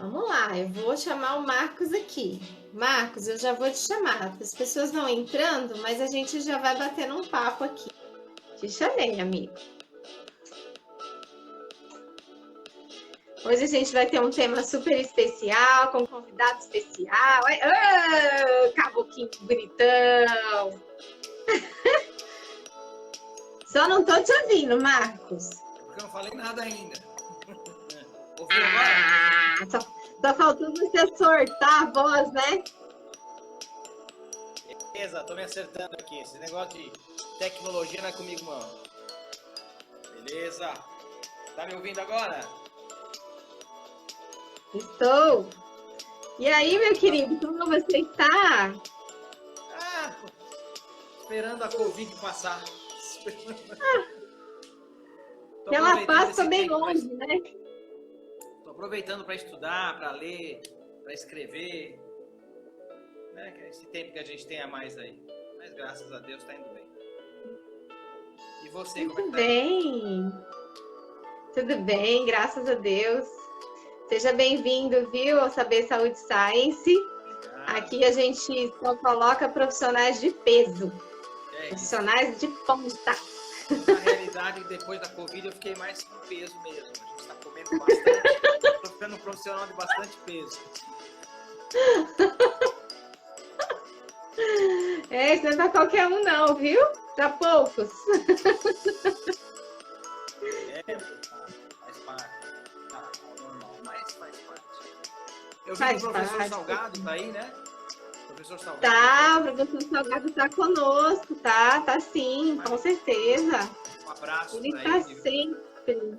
Vamos lá, eu vou chamar o Marcos aqui. Marcos, eu já vou te chamar. As pessoas vão entrando, mas a gente já vai batendo um papo aqui. Te chamei, amigo. Hoje a gente vai ter um tema super especial, com um convidado especial. Cavoquinho bonitão. Só não tô te ouvindo, Marcos. Porque eu não falei nada ainda. Ouviu agora? Só faltou você soltar a voz, né? Beleza, tô me acertando aqui. Esse negócio de tecnologia não é comigo, não. Beleza. Tá me ouvindo agora? Estou. E aí, meu querido, como você está? Esperando a Covid passar. Ela passa bem longe, né? Tô aproveitando para estudar, para ler, para escrever. Né? Esse tempo que a gente tem a mais aí. Mas graças a Deus tá indo bem. E você, como é que tá? Bem. Tudo bem, graças a Deus. Seja bem-vindo, viu, ao Saber Saúde Science. Aqui a gente só coloca profissionais de peso. Profissionais de ponta. Na realidade, depois da Covid, eu fiquei mais com peso mesmo. A gente está comendo bastante. Estou ficando um profissional de bastante peso. Isso não é para qualquer um não, viu? Para poucos. Faz parte. Normal, mas faz parte. Eu vi que o professor Salgado tá aí, né? Professor Salgado. Tá, o professor Salgado tá conosco, tá sim, com certeza. Um abraço. Ele tá sempre.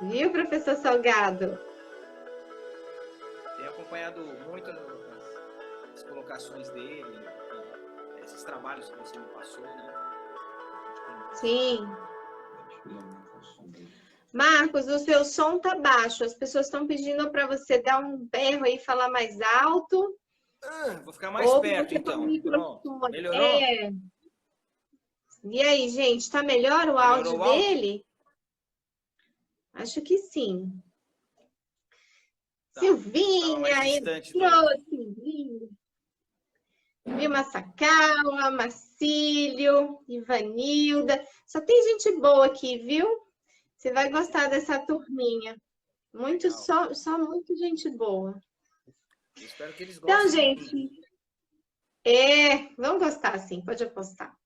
Viu, professor Salgado? Tenho acompanhado muito as colocações dele, esses trabalhos que você me passou, né? Sim. Marcos, o seu som tá baixo. As pessoas estão pedindo para você dar um berro aí e falar mais alto. Vou ficar mais perto, então. Pronto. Melhorou? E aí, gente, tá melhor o áudio dele? Acho que sim. Tá. Silvinha entrou, Silvinha. Vilma Sacala, Marcílio, Ivanilda. Só tem gente boa aqui, viu? Você vai gostar dessa turminha. Só muito gente boa. Eu espero que eles gostem. Então, gente, vão gostar sim, pode apostar.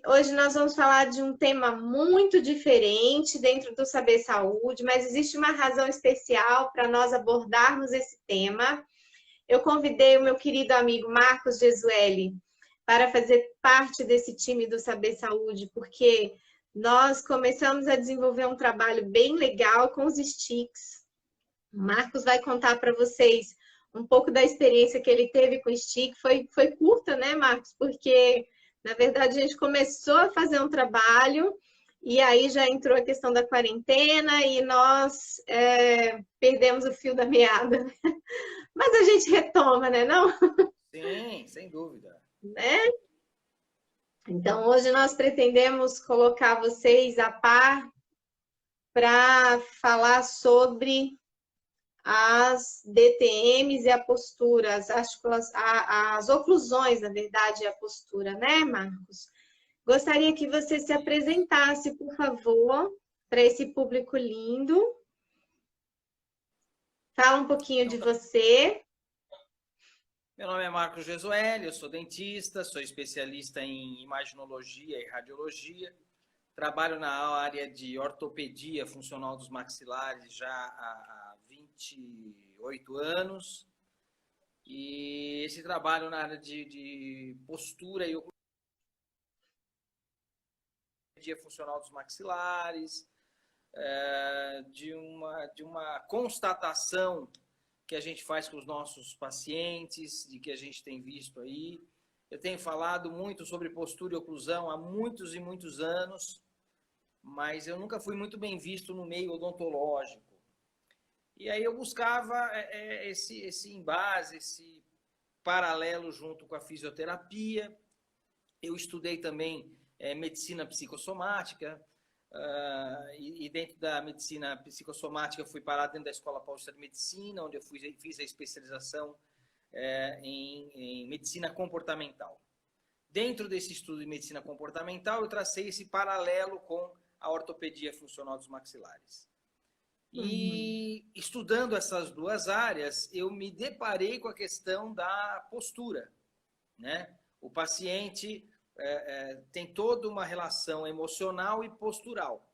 Hoje nós vamos falar de um tema muito diferente dentro do Saber Saúde, mas existe uma razão especial para nós abordarmos esse tema. Eu convidei o meu querido amigo Marcos Gesueli para fazer parte desse time do Saber Saúde, porque nós começamos a desenvolver um trabalho bem legal com os sticks. O Marcos vai contar para vocês um pouco da experiência que ele teve com o stick. Foi curta, né, Marcos? Porque, na verdade, a gente começou a fazer um trabalho e aí já entrou a questão da quarentena e nós perdemos o fio da meada. Mas a gente retoma, né, não? Sim, sem dúvida. Né? Então, hoje nós pretendemos colocar vocês a par para falar sobre as DTMs e a postura, as oclusões, na verdade, e a postura, né, Marcos? Gostaria que você se apresentasse, por favor, para esse público lindo. Fala um pouquinho de você. Meu nome é Marcos Gesueli, eu sou dentista, sou especialista em imaginologia e radiologia. Trabalho na área de ortopedia funcional dos maxilares já há 28 anos. E esse trabalho na área de postura e ortopedia funcional dos maxilares, de uma constatação que a gente faz com os nossos pacientes, de que a gente tem visto aí. Eu tenho falado muito sobre postura e oclusão há muitos e muitos anos, mas eu nunca fui muito bem visto no meio odontológico. E aí eu buscava esse embase, esse paralelo junto com a fisioterapia. Eu estudei também medicina psicossomática, e dentro da medicina psicossomática eu fui parar dentro da Escola Paulista de Medicina, onde eu fiz a especialização em medicina comportamental. Dentro desse estudo de medicina comportamental, eu tracei esse paralelo com a ortopedia funcional dos maxilares. E estudando essas duas áreas, eu me deparei com a questão da postura, né? O paciente tem toda uma relação emocional e postural.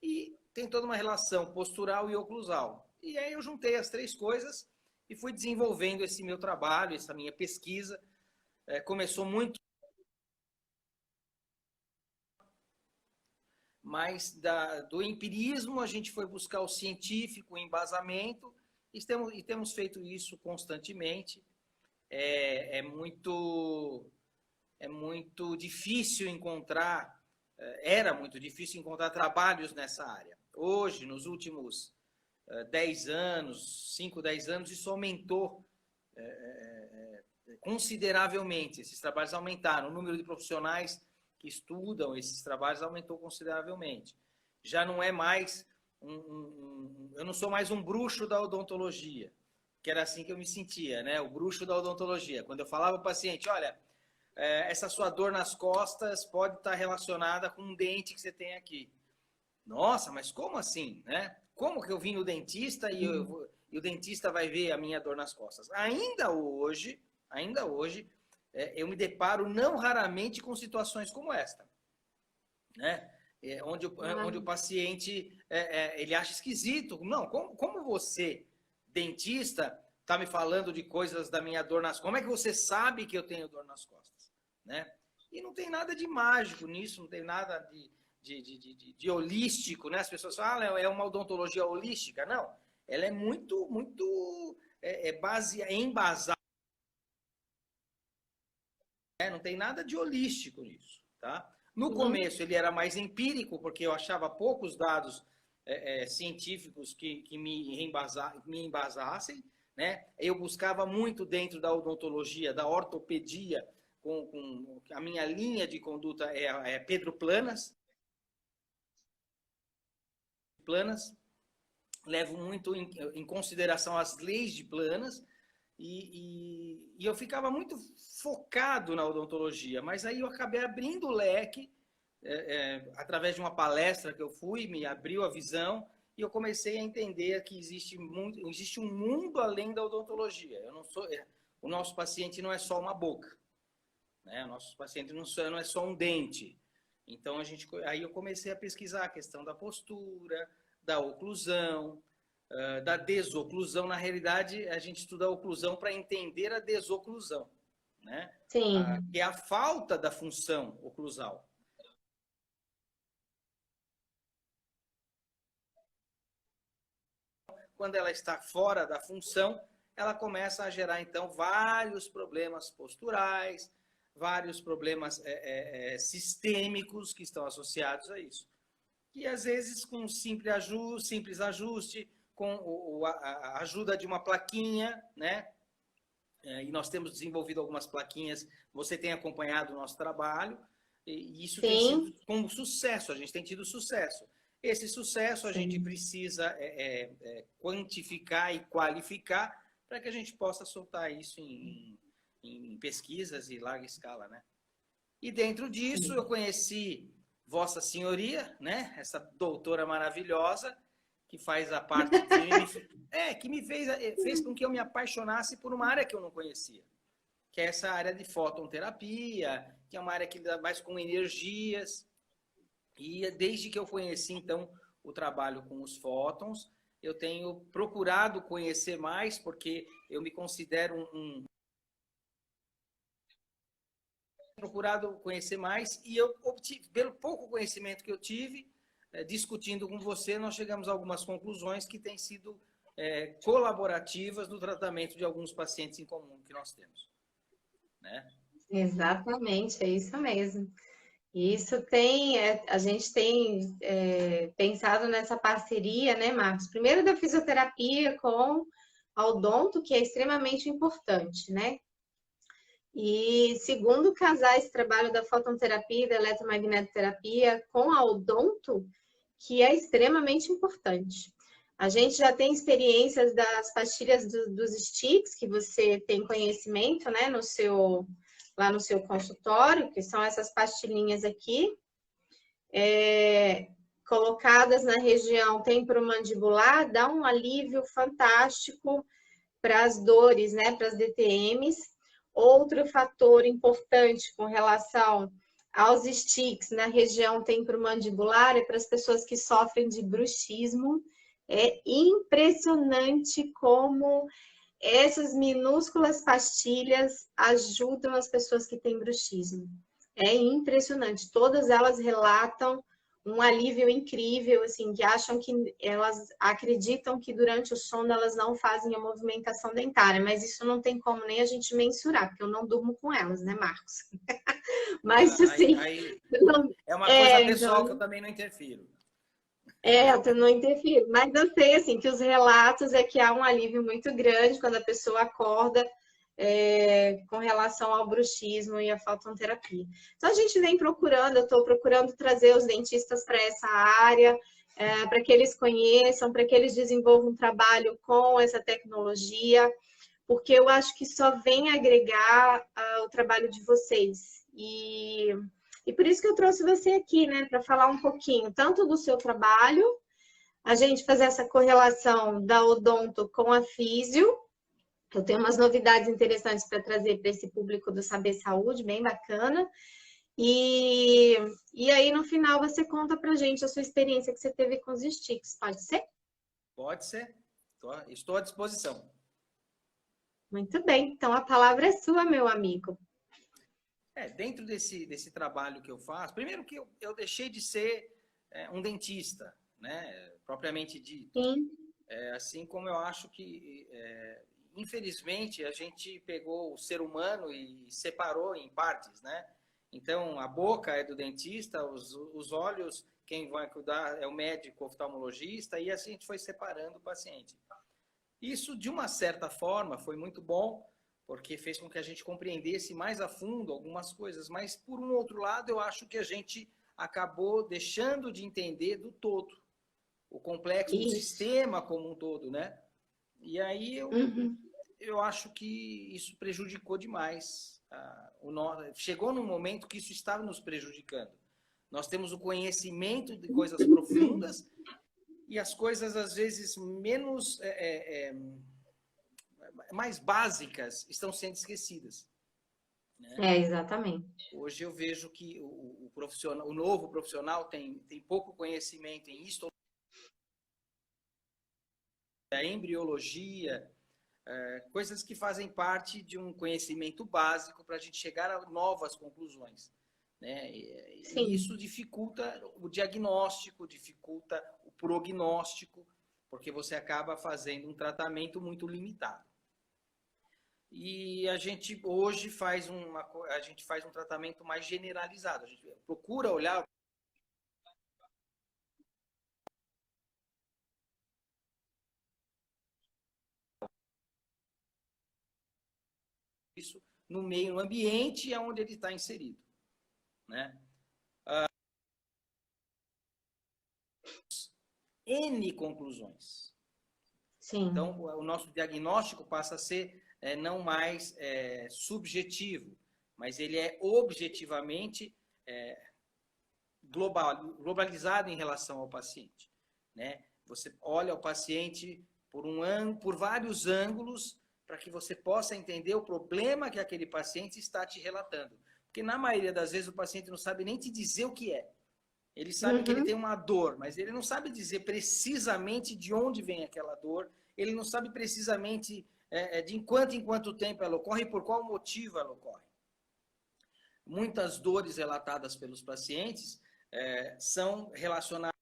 E tem toda uma relação postural e oclusal. E aí eu juntei as três coisas e fui desenvolvendo esse meu trabalho, essa minha pesquisa. Começou muito, mas do empirismo a gente foi buscar o científico, o embasamento, e temos feito isso constantemente. É muito difícil encontrar, era muito difícil encontrar trabalhos nessa área. Hoje, nos últimos 10 anos, 5, 10 anos, isso aumentou consideravelmente. Esses trabalhos aumentaram, o número de profissionais que estudam esses trabalhos aumentou consideravelmente. Já não é mais eu não sou mais um bruxo da odontologia, que era assim que eu me sentia, né? O bruxo da odontologia. Quando eu falava para o paciente, olha, essa sua dor nas costas pode estar relacionada com um dente que você tem aqui. Nossa, mas como assim, né? Como que eu vim no dentista e o dentista vai ver a minha dor nas costas? Ainda hoje, eu me deparo não raramente com situações como esta, né? Onde o paciente ele acha esquisito. Não, como você, dentista, está me falando de coisas da minha dor nas costas? Como é que você sabe que eu tenho dor nas costas, né? E não tem nada de mágico nisso, não tem nada de holístico, né? As pessoas falam, é uma odontologia holística. Não, ela é muito embasada. Não tem nada de holístico nisso, tá? No começo ele era mais empírico, porque eu achava poucos dados científicos que me embasassem, né? Eu buscava muito dentro da odontologia, da ortopedia, com a minha linha de conduta é Pedro Planas, levo muito em consideração as leis de Planas, e eu ficava muito focado na odontologia, mas aí eu acabei abrindo o leque, através de uma palestra que eu fui, me abriu a visão, e eu comecei a entender que existe um mundo além da odontologia. O nosso paciente não é só uma boca, né? O nosso paciente não é só um dente. Então, aí eu comecei a pesquisar a questão da postura, da oclusão, da desoclusão. Na realidade, a gente estuda a oclusão para entender a desoclusão, né? Sim. Que é a falta da função oclusal. Quando ela está fora da função, ela começa a gerar, então, vários problemas posturais, vários problemas sistêmicos que estão associados a isso. E, às vezes, com um simples ajuste, com a ajuda de uma plaquinha, né? E nós temos desenvolvido algumas plaquinhas, você tem acompanhado o nosso trabalho, e isso tem sido com sucesso, a gente tem tido sucesso. Esse sucesso a gente precisa quantificar e qualificar para que a gente possa soltar isso em pesquisas e larga escala, né? E dentro disso eu conheci Vossa Senhoria, né? Essa doutora maravilhosa que faz a parte que me fez com que eu me apaixonasse por uma área que eu não conhecia, que é essa área de fototerapia, que é uma área que lida mais com energias. E desde que eu conheci, então, o trabalho com os fótons, eu tenho procurado conhecer mais, porque eu me considero procurado conhecer mais, e eu obtive, pelo pouco conhecimento que eu tive, discutindo com você, nós chegamos a algumas conclusões que têm sido colaborativas no tratamento de alguns pacientes em comum que nós temos, né? Exatamente, é isso mesmo. Isso a gente tem pensado nessa parceria, né, Marcos? Primeiro da fisioterapia com a odonto, que é extremamente importante, né? E segundo, casar esse trabalho da fototerapia e da eletromagnetoterapia com a odonto, que é extremamente importante. A gente já tem experiências das pastilhas dos sticks, que você tem conhecimento, né, lá no seu consultório, que são essas pastilhinhas aqui, colocadas na região temporomandibular, dá um alívio fantástico para as dores, né, para as DTMs. Outro fator importante com relação aos sticks na região temporomandibular é para as pessoas que sofrem de bruxismo. É impressionante como essas minúsculas pastilhas ajudam as pessoas que têm bruxismo. É impressionante. Todas elas relatam um alívio incrível, assim, que acham que elas acreditam que durante o sono elas não fazem a movimentação dentária, mas isso não tem como nem a gente mensurar, porque eu não durmo com elas, né, Marcos? Mas assim. É uma coisa pessoal então, que eu também não interfiro. Eu não interfiro, mas eu sei assim que os relatos é que há um alívio muito grande quando a pessoa acorda com relação ao bruxismo e à fototerapia. Então a gente vem procurando, eu estou procurando trazer os dentistas para essa área, para que eles conheçam, para que eles desenvolvam um trabalho com essa tecnologia, porque eu acho que só vem agregar o trabalho de vocês. E por isso que eu trouxe você aqui, né, para falar um pouquinho tanto do seu trabalho, a gente fazer essa correlação da odonto com a físio. Eu tenho umas novidades interessantes para trazer para esse público do Saber Saúde, bem bacana. E aí, no final, você conta para a gente a sua experiência que você teve com os sticks, pode ser? Pode ser. Estou à disposição. Muito bem. Então, a palavra é sua, meu amigo. Dentro desse trabalho que eu faço, primeiro que eu deixei de ser um dentista, né, propriamente dito. Sim. Assim como eu acho que, infelizmente, a gente pegou o ser humano e separou em partes, né? Então, a boca é do dentista, os olhos, quem vai cuidar é o médico oftalmologista, e assim a gente foi separando o paciente. Isso, de uma certa forma, foi muito bom, porque fez com que a gente compreendesse mais a fundo algumas coisas, mas, por um outro lado, eu acho que a gente acabou deixando de entender do todo, o complexo do sistema como um todo, né? E aí eu acho que isso prejudicou demais. Chegou num momento que isso estava nos prejudicando. Nós temos o conhecimento de coisas profundas e as coisas, às vezes, mais básicas estão sendo esquecidas. Né? Exatamente. Hoje eu vejo que o novo profissional tem pouco conhecimento em histologia, embriologia, coisas que fazem parte de um conhecimento básico para a gente chegar a novas conclusões. Né? E isso dificulta o diagnóstico, dificulta o prognóstico, porque você acaba fazendo um tratamento muito limitado. E a gente hoje faz um tratamento mais generalizado. A gente procura olhar isso no meio, no ambiente onde ele está inserido. Né? N conclusões. Sim. Então, o nosso diagnóstico passa a ser não mais subjetivo, mas ele é objetivamente globalizado em relação ao paciente. Né? Você olha o paciente por vários ângulos para que você possa entender o problema que aquele paciente está te relatando. Porque, na maioria das vezes, o paciente não sabe nem te dizer o que é. Ele sabe que ele tem uma dor, mas ele não sabe dizer precisamente de onde vem aquela dor, ele não sabe precisamente de em quanto tempo ela ocorre e por qual motivo ela ocorre. Muitas dores relatadas pelos pacientes são relacionadas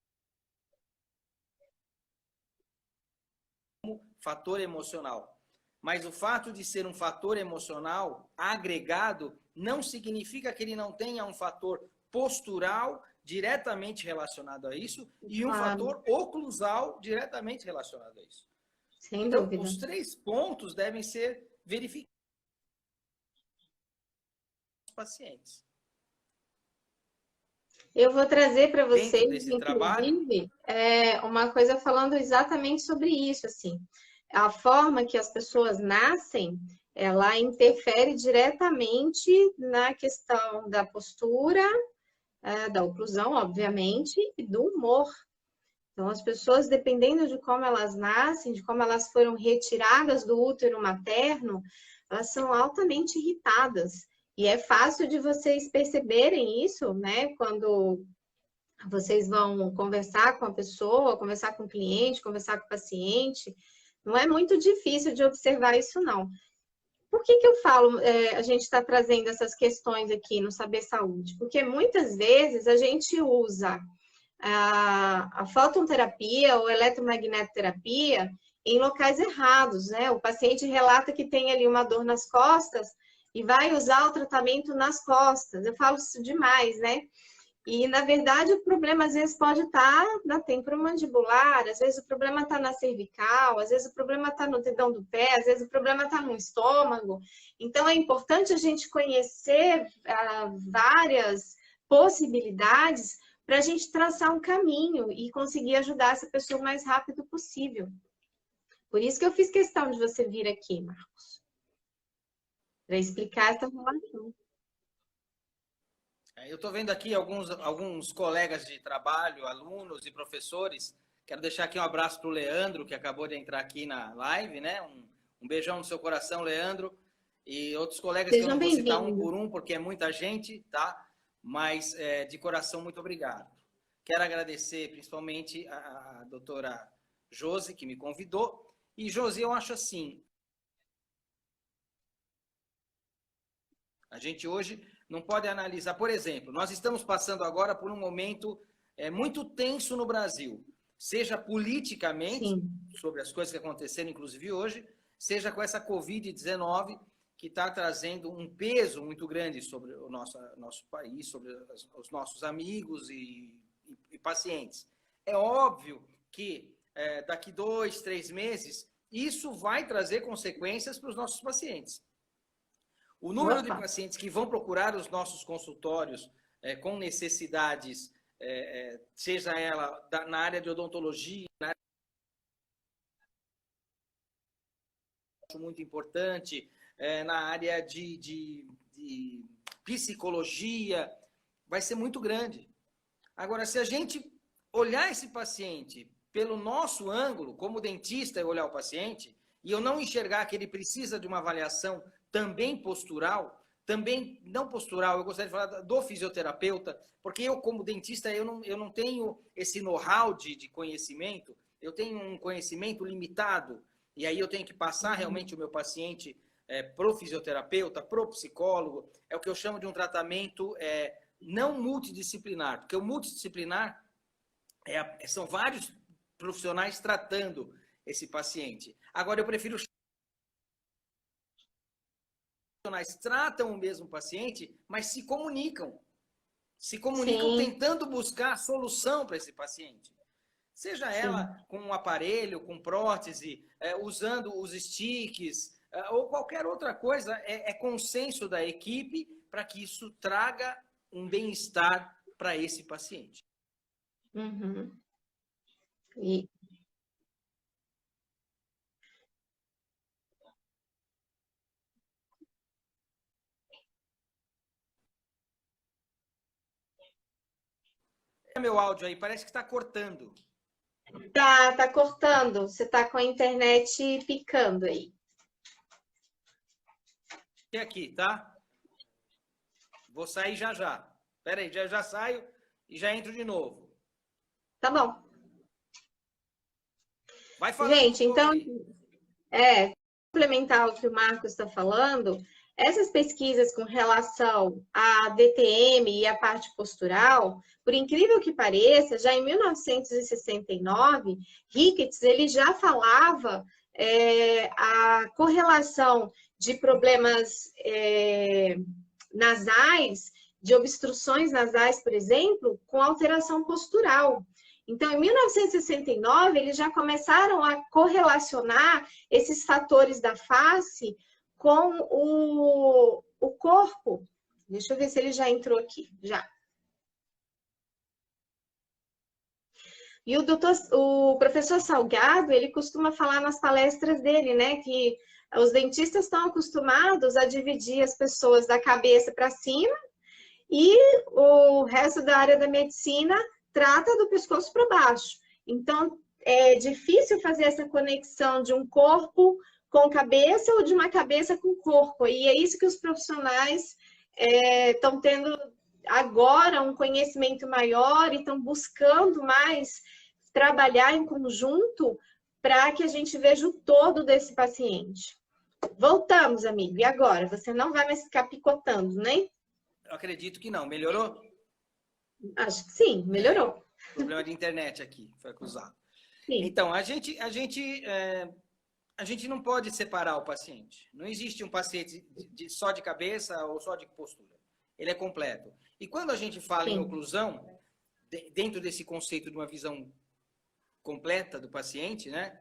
como fator emocional. Mas o fato de ser um fator emocional agregado não significa que ele não tenha um fator postural diretamente relacionado a isso e um fator oclusal diretamente relacionado a isso. Sem então, dúvida. Os 3 pontos devem ser verificados nos pacientes. Eu vou trazer para dentro vocês, desse trabalho? inclusive, uma coisa falando exatamente sobre isso, assim. A forma que as pessoas nascem, ela interfere diretamente na questão da postura, da oclusão, obviamente, e do humor. Então, as pessoas, dependendo de como elas nascem, de como elas foram retiradas do útero materno, elas são altamente irritadas. E é fácil de vocês perceberem isso, né? Quando vocês vão conversar com a pessoa, conversar com o cliente, conversar com o paciente. Não é muito difícil de observar isso, não. Por que eu falo, a gente está trazendo essas questões aqui no Saber Saúde? Porque muitas vezes a gente usa a fototerapia ou eletromagnetoterapia em locais errados, né? O paciente relata que tem ali uma dor nas costas e vai usar o tratamento nas costas. Eu falo isso demais, né? E, na verdade, o problema às vezes pode estar na temporomandibular, às vezes o problema está na cervical, às vezes o problema está no dedão do pé, às vezes o problema está no estômago. Então, é importante a gente conhecer várias possibilidades para a gente traçar um caminho e conseguir ajudar essa pessoa o mais rápido possível. Por isso que eu fiz questão de você vir aqui, Marcos, para explicar essa relação. Eu estou vendo aqui alguns colegas de trabalho, alunos e professores. Quero deixar aqui um abraço para o Leandro, que acabou de entrar aqui na live, né? Um beijão no seu coração, Leandro. E outros colegas que eu não vou citar um por um, porque é muita gente, tá? Mas, de coração, muito obrigado. Quero agradecer principalmente a doutora Josi, que me convidou. E, Josi, eu acho assim, a gente hoje não pode analisar, por exemplo, nós estamos passando agora por um momento muito tenso no Brasil, seja politicamente, Sim, sobre as coisas que aconteceram, inclusive hoje, seja com essa Covid-19, que está trazendo um peso muito grande sobre o nosso país, sobre os nossos amigos e pacientes. É óbvio que daqui 2, 3 meses, isso vai trazer consequências para os nossos pacientes. O número de pacientes que vão procurar os nossos consultórios com necessidades, seja ela na área de odontologia, muito importante, na área de psicologia, vai ser muito grande. Agora, se a gente olhar esse paciente pelo nosso ângulo, como dentista eu olhar o paciente, e eu não enxergar que ele precisa de uma avaliação também postural, também não postural, eu gostaria de falar do fisioterapeuta, porque eu, como dentista, eu não tenho esse know-how de conhecimento, eu tenho um conhecimento limitado, e aí eu tenho que passar realmente o meu paciente pro fisioterapeuta, pro psicólogo, é o que eu chamo de um tratamento não multidisciplinar, porque o multidisciplinar são vários profissionais tratando esse paciente. Agora, eu prefiro profissionais tratam o mesmo paciente, mas se comunicam tentando buscar solução para esse paciente. Seja ela com um aparelho, com prótese, usando os sticks, ou qualquer outra coisa, é consenso da equipe para que isso traga um bem-estar para esse paciente. Uhum. Meu áudio aí, parece que está cortando. Tá cortando. Você tá com a internet picando aí. E aqui, tá? Vou sair já já. Espera aí, já saio e já entro de novo. Tá bom. Vai falando. Gente, então, complementar o que o Marcos está falando, essas pesquisas com relação à DTM e à parte postural, por incrível que pareça, já em 1969, Ricketts ele já falava a correlação de problemas nasais, de obstruções nasais, por exemplo, com alteração postural. Então, em 1969, eles já começaram a correlacionar esses fatores da face com o corpo. Deixa eu ver se ele já entrou aqui. Já. E o professor Salgado, ele costuma falar nas palestras dele, né, que os dentistas estão acostumados a dividir as pessoas da cabeça para cima e o resto da área da medicina trata do pescoço para baixo. Então, é difícil fazer essa conexão de um corpo com cabeça ou de uma cabeça com corpo. E é isso que os profissionais estão tendo agora um conhecimento maior e estão buscando mais trabalhar em conjunto para que a gente veja o todo desse paciente. Voltamos, amigo. E agora? Você não vai mais ficar picotando, né? Eu acredito que não. Melhorou? Acho que sim, melhorou. Problema de internet aqui, foi acusado. Sim. Então, a gente não pode separar o paciente. Não existe um paciente só de cabeça ou só de postura. Ele é completo. E quando a gente fala em oclusão, dentro desse conceito de uma visão completa do paciente, né,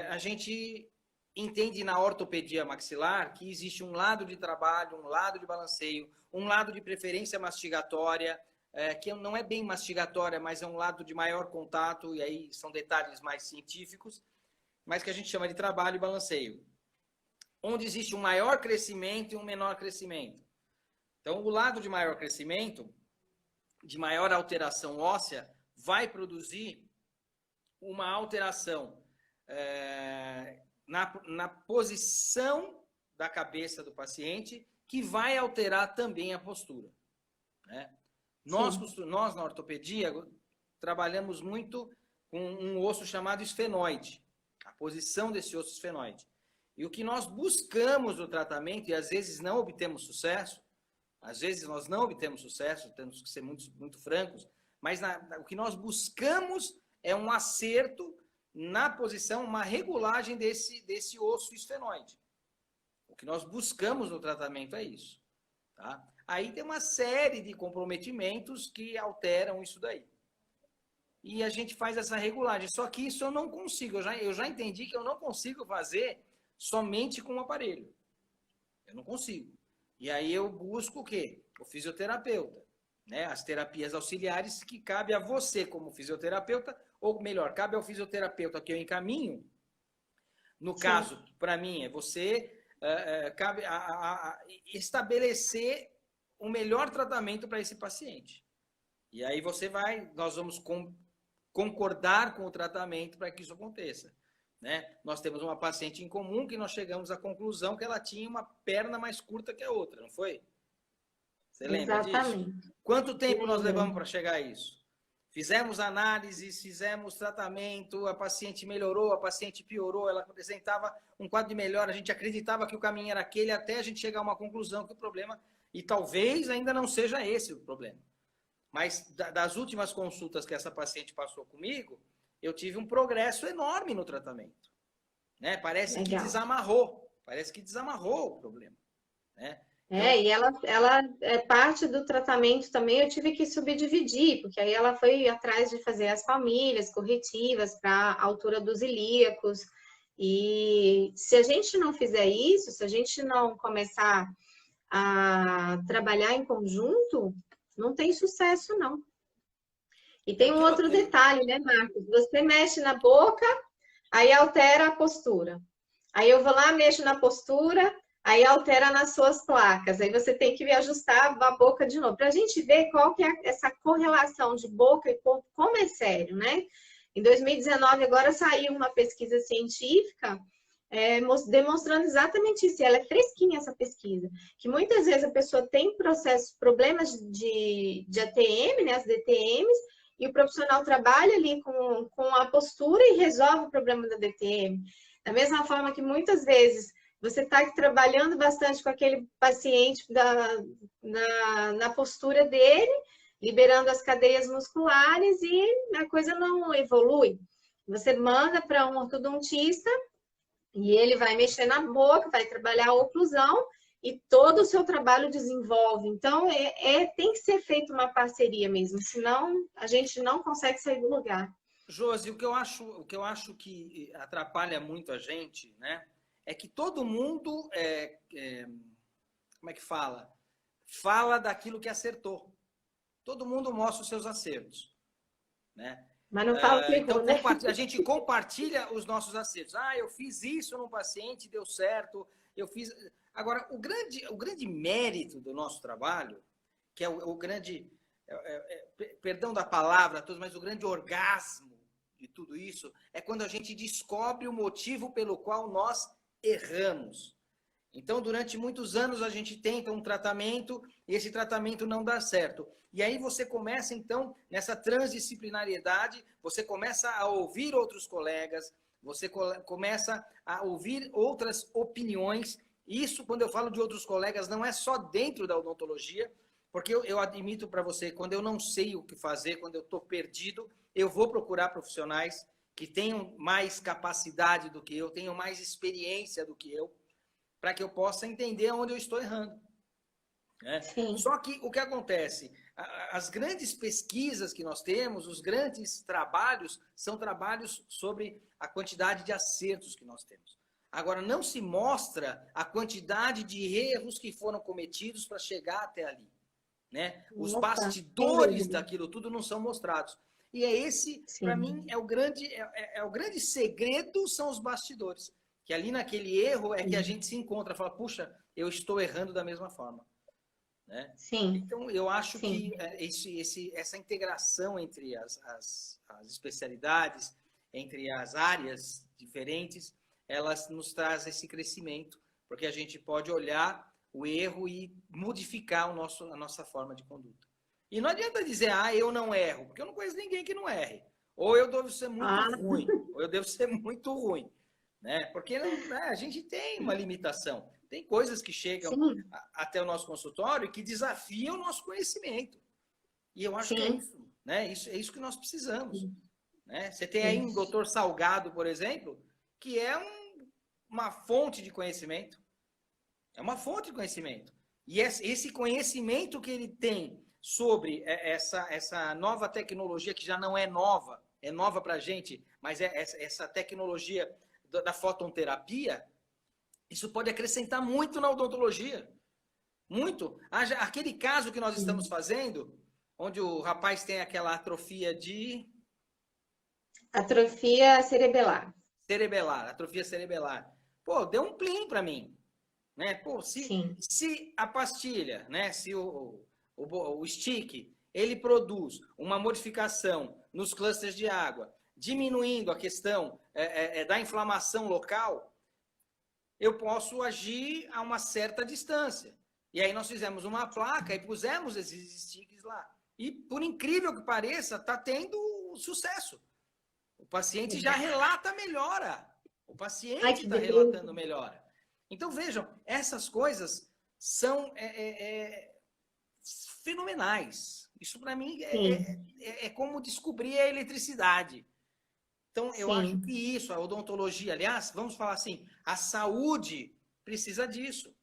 a gente entende na ortopedia maxilar que existe um lado de trabalho, um lado de balanceio, um lado de preferência mastigatória, que não é bem mastigatória, mas é um lado de maior contato, e aí são detalhes mais científicos, mas que a gente chama de trabalho e balanceio, onde existe um maior crescimento e um menor crescimento. Então, o lado de maior crescimento, de maior alteração óssea, vai produzir uma alteração na posição da cabeça do paciente, que vai alterar também a postura, né? Nós, na ortopedia, trabalhamos muito com um osso chamado esfenoide, a posição desse osso esfenoide. E o que nós buscamos no tratamento, e às vezes não obtemos sucesso, temos que ser muito francos, mas o que nós buscamos é um acerto na posição, uma regulagem desse osso esfenoide. O que nós buscamos no tratamento é isso, tá? Aí tem uma série de comprometimentos que alteram isso daí. E a gente faz essa regulagem. Só que isso eu não consigo. Eu já entendi que eu não consigo fazer somente com o aparelho. Eu não consigo. E aí eu busco o quê? O fisioterapeuta, né? As terapias auxiliares que cabe a você como fisioterapeuta, ou melhor, cabe ao fisioterapeuta que eu encaminho. No caso, para mim, é você cabe a estabelecer o melhor tratamento para esse paciente. E aí nós vamos concordar com o tratamento para que isso aconteça, né? Nós temos uma paciente em comum que nós chegamos à conclusão que ela tinha uma perna mais curta que a outra, não foi? Você lembra disso? Quanto tempo nós levamos para chegar a isso? Fizemos análises, fizemos tratamento, a paciente melhorou, a paciente piorou, ela apresentava um quadro de melhora, a gente acreditava que o caminho era aquele, até a gente chegar a uma conclusão que o problema, e talvez ainda não seja esse o problema. Mas das últimas consultas que essa paciente passou comigo, eu tive um progresso enorme no tratamento, né? Parece que desamarrou o problema, né? E ela parte do tratamento também eu tive que subdividir, porque aí ela foi atrás de fazer as palmilhas corretivas para a altura dos ilíacos. E se a gente não fizer isso, se a gente não começar a trabalhar em conjunto, não tem sucesso, não. E tem um outro detalhe, né, Marcos? Você mexe na boca, aí altera a postura. Aí eu vou lá, mexo na postura, aí altera nas suas placas. Aí você tem que ajustar a boca de novo. Para a gente ver qual que é essa correlação de boca e corpo, como é sério, né? Em 2019, agora saiu uma pesquisa científica demonstrando exatamente isso. E ela é fresquinha, essa pesquisa. Que muitas vezes a pessoa tem problemas de ATM, né, as DTMs, e o profissional trabalha ali com a postura e resolve o problema da DTM. Da mesma forma que muitas vezes você está trabalhando bastante com aquele paciente na postura dele, liberando as cadeias musculares e a coisa não evolui. Você manda para um ortodontista e ele vai mexer na boca, vai trabalhar a oclusão e todo o seu trabalho desenvolve. Então, tem que ser feita uma parceria mesmo, senão a gente não consegue sair do lugar. Josi, o que eu acho que atrapalha muito a gente, né, é que todo mundo, como é que fala? Fala daquilo que acertou. Todo mundo mostra os seus acertos, né? Mas não fala o que Então, errou, né? a gente compartilha os nossos acertos. Ah, eu fiz isso num paciente, deu certo. Eu fiz. Agora, o grande mérito do nosso trabalho, que é o grande, perdão da palavra, mas o grande orgasmo de tudo isso, é quando a gente descobre o motivo pelo qual nós erramos. Então, durante muitos anos, a gente tenta um tratamento e esse tratamento não dá certo. E aí você começa, então, nessa transdisciplinariedade, você começa a ouvir outros colegas, você começa a ouvir outras opiniões. Isso, quando eu falo de outros colegas, não é só dentro da odontologia, porque eu admito para você, quando eu não sei o que fazer, quando eu estou perdido, eu vou procurar profissionais que tenham mais capacidade do que eu, tenham mais experiência do que eu, para que eu possa entender onde eu estou errando. Né? Só que o que acontece? As grandes pesquisas que nós temos, os grandes trabalhos, são trabalhos sobre a quantidade de acertos que nós temos. Agora, não se mostra a quantidade de erros que foram cometidos para chegar até ali. Né? Os bastidores daquilo tudo não são mostrados. E é esse, para mim, é o grande segredo, são os bastidores. Que ali naquele erro é que a gente se encontra, fala, puxa, eu estou errando da mesma forma. Né? Sim. Então, eu acho que essa integração entre as especialidades, entre as áreas diferentes, elas nos traz esse crescimento, porque a gente pode olhar o erro e modificar a nossa forma de conduta. E não adianta dizer, eu não erro, porque eu não conheço ninguém que não erre. Ou eu devo ser muito ruim, ou eu devo ser muito ruim. Né? Porque a gente tem uma limitação. Tem coisas que chegam até o nosso consultório que desafiam o nosso conhecimento. E eu acho que é isso. Né? É isso que nós precisamos. Né? Você tem aí um doutor Salgado, por exemplo, que é uma fonte de conhecimento. É uma fonte de conhecimento. E esse conhecimento que ele tem sobre essa nova tecnologia, que já não é nova para a gente, mas essa tecnologia da fototerapia, isso pode acrescentar muito na odontologia. Muito. Aquele caso que nós estamos fazendo, onde o rapaz tem aquela atrofia de... Atrofia cerebelar. Atrofia cerebelar. Pô, deu um plim para mim. Né? Pô, se a pastilha, né? Se o stick, ele produz uma modificação nos clusters de água, diminuindo a questão da inflamação local, eu posso agir a uma certa distância. E aí nós fizemos uma placa e pusemos esses sticks lá. E, por incrível que pareça, está tendo sucesso. O paciente já relata melhora. O paciente está relatando melhora. Então, vejam, essas coisas são fenomenais. Isso, para mim, é como descobrir a eletricidade. Então, eu acho que isso, a odontologia, aliás, vamos falar assim, a saúde precisa disso.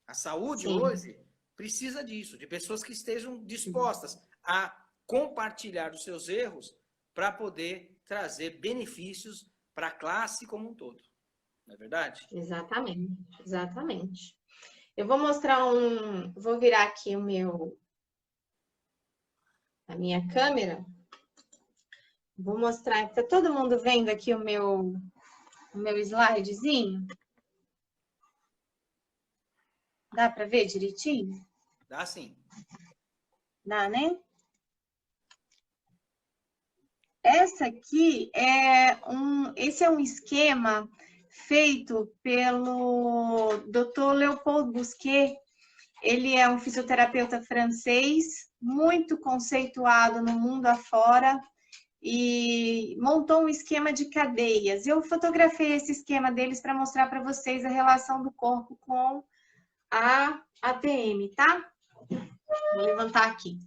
A saúde hoje precisa disso, de pessoas que estejam dispostas a compartilhar os seus erros para poder trazer benefícios para a classe como um todo. Não é verdade? Exatamente, exatamente. Eu vou mostrar vou virar aqui a minha câmera. Vou mostrar, tá todo mundo vendo aqui o meu slidezinho? Dá para ver direitinho? Dá sim. Dá, né? Esse é um esquema feito pelo Dr. Leopold Bousquet. Ele é um fisioterapeuta francês, muito conceituado no mundo afora, e montou um esquema de cadeias. Eu fotografei esse esquema deles para mostrar para vocês a relação do corpo com a ATM, tá? Vou levantar aqui.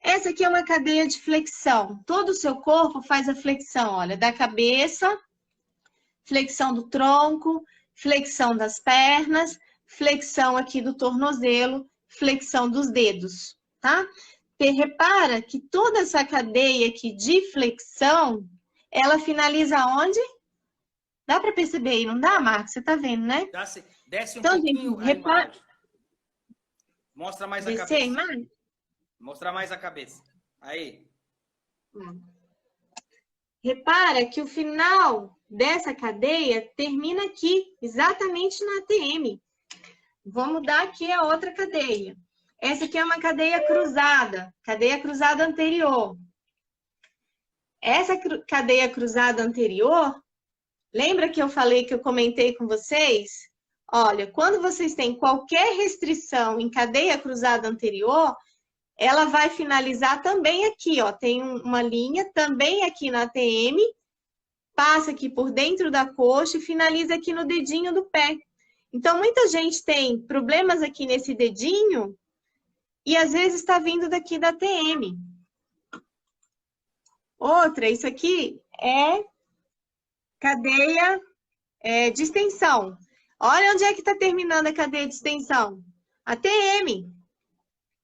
Essa aqui é uma cadeia de flexão. Todo o seu corpo faz a flexão, olha, da cabeça, flexão do tronco, flexão das pernas, flexão aqui do tornozelo, flexão dos dedos, tá? Repara que toda essa cadeia aqui de flexão, ela finaliza onde? Dá para perceber aí, não dá, Marcos? Você tá vendo, né? Desce um pouquinho a imagem. Mostra mais a cabeça. Imagem? Mostrar mais a cabeça. Aí. repara que o final dessa cadeia termina aqui, exatamente na ATM. Vou mudar aqui a outra cadeia. Essa aqui é uma cadeia cruzada anterior. Essa cadeia cruzada anterior, lembra que eu falei que eu comentei com vocês? Olha, quando vocês têm qualquer restrição em cadeia cruzada anterior, ela vai finalizar também aqui, ó. Tem uma linha também aqui na ATM, passa aqui por dentro da coxa e finaliza aqui no dedinho do pé. Então, muita gente tem problemas aqui nesse dedinho e às vezes está vindo daqui da ATM. Outra, isso aqui é cadeia de extensão. Olha onde é que está terminando a cadeia de extensão. ATM.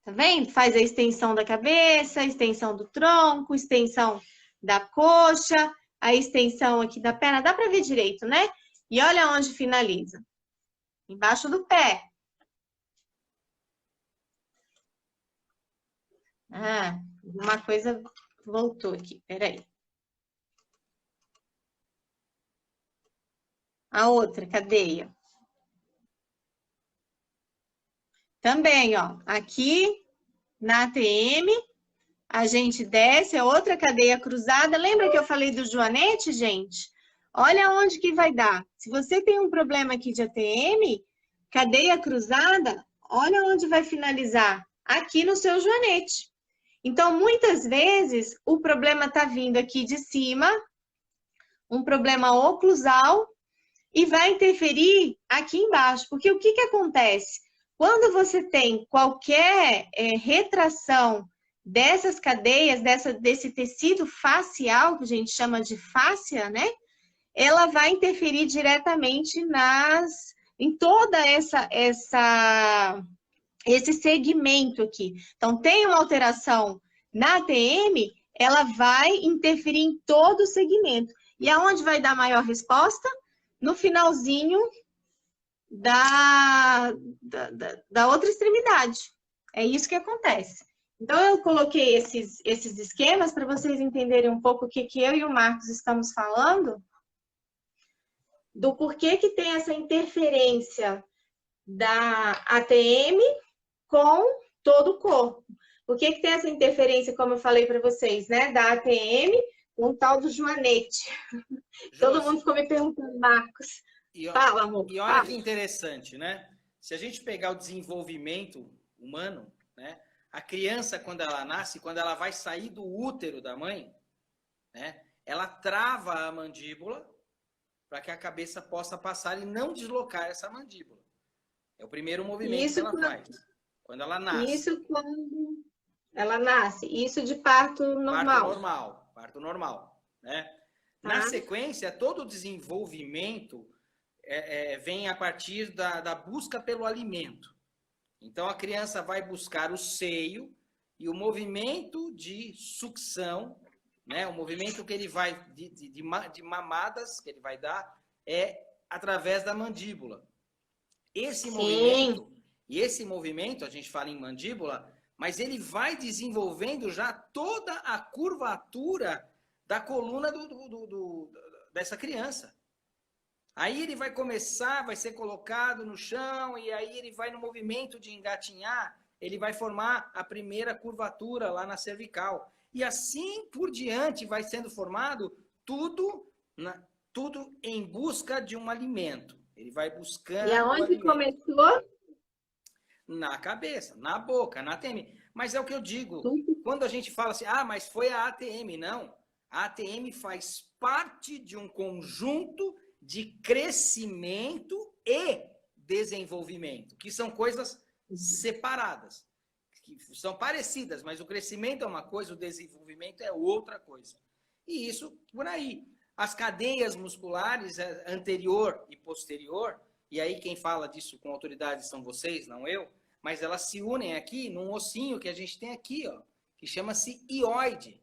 Tá vendo? Faz a extensão da cabeça, a extensão do tronco, extensão da coxa, a extensão aqui da perna. Dá para ver direito, né? E olha onde finaliza. Embaixo do pé. Ah, uma coisa voltou aqui. Peraí. A outra cadeia. Também, ó. Aqui na ATM, a gente desce, é outra cadeia cruzada. Lembra que eu falei do joanete, gente? Olha onde que vai dar. Se você tem um problema aqui de ATM, cadeia cruzada, olha onde vai finalizar. Aqui no seu joanete. Então, muitas vezes, o problema está vindo aqui de cima, um problema oclusal, e vai interferir aqui embaixo. Porque o que que acontece? Quando você tem qualquer retração dessas cadeias, desse tecido facial, que a gente chama de fáscia, né? Ela vai interferir diretamente em toda esse segmento aqui. Então, tem uma alteração na ATM, ela vai interferir em todo o segmento. E aonde vai dar maior resposta? No finalzinho da outra extremidade. É isso que acontece. Então, eu coloquei esses esquemas para vocês entenderem um pouco o que eu e o Marcos estamos falando, do porquê que tem essa interferência da ATM com todo o corpo. Por que que tem essa interferência, como eu falei para vocês, né? Da ATM com o tal do joanete. Todo mundo ficou me perguntando, Marcos. Fala, amor. E olha que interessante, né? Se a gente pegar o desenvolvimento humano, né? A criança, quando ela nasce, quando ela vai sair do útero da mãe, né? Ela trava a mandíbula para que a cabeça possa passar e não deslocar essa mandíbula. É o primeiro movimento que ela faz. Quando ela nasce. Isso quando ela nasce. Isso de parto normal. Parto normal, né? Na sequência, todo o desenvolvimento vem a partir da busca pelo alimento. Então, a criança vai buscar o seio e o movimento de sucção, né? O movimento que ele vai, de mamadas que ele vai dar, é através da mandíbula. Esse movimento, a gente fala em mandíbula, mas ele vai desenvolvendo já toda a curvatura da coluna dessa criança. Aí ele vai começar, vai ser colocado no chão, e aí ele vai no movimento de engatinhar, ele vai formar a primeira curvatura lá na cervical. E assim por diante vai sendo formado tudo em busca de um alimento. Ele vai buscando. E aonde começou? Na cabeça, na boca, na ATM. Mas é o que eu digo. Quando a gente fala assim, mas foi a ATM. Não. A ATM faz parte de um conjunto de crescimento e desenvolvimento, que são coisas separadas, que são parecidas, mas o crescimento é uma coisa, o desenvolvimento é outra coisa. E isso por aí. As cadeias musculares anterior e posterior, e aí quem fala disso com autoridade são vocês, não eu, mas elas se unem aqui num ossinho que a gente tem aqui, ó, que chama-se hioide.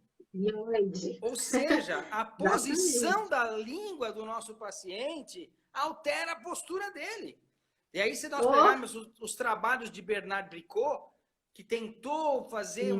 Ou seja, a posição da língua do nosso paciente altera a postura dele. E aí, se nós pegarmos os trabalhos de Bernard Bricot, que tentou fazer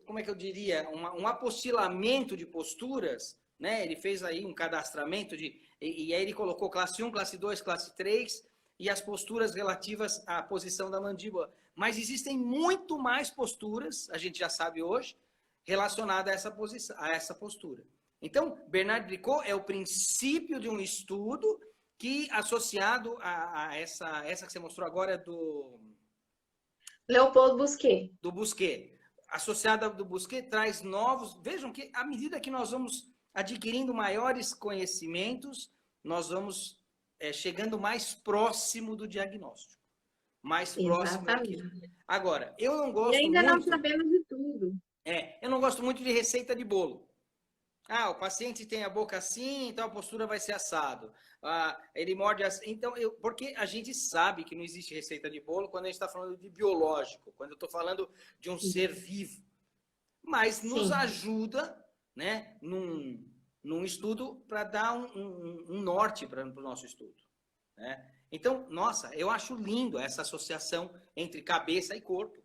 como é que eu diria, um apostilamento de posturas, né? Ele fez aí um cadastramento e aí ele colocou classe 1, classe 2, classe 3 e as posturas relativas à posição da mandíbula. Mas existem muito mais posturas, a gente já sabe hoje, relacionadas a essa posição, a essa postura. Então, Bernard Bricot é o princípio de um estudo que, associado a essa que você mostrou agora do Leopoldo Busquet. Do Busquet. Associada do Busquet traz novos... Vejam que, à medida que nós vamos adquirindo maiores conhecimentos, nós vamos chegando mais próximo do diagnóstico. Mais próximo daquilo. Agora, eu não gosto muito... E ainda não sabemos de tudo. Eu não gosto muito de receita de bolo. O paciente tem a boca assim, então a postura vai ser assado. Ele morde assim. Então, porque a gente sabe que não existe receita de bolo quando a gente está falando de biológico, quando eu estou falando de um ser vivo. Mas nos ajuda, né, num estudo para dar um norte para o nosso estudo. Né? Então, nossa, eu acho lindo essa associação entre cabeça e corpo,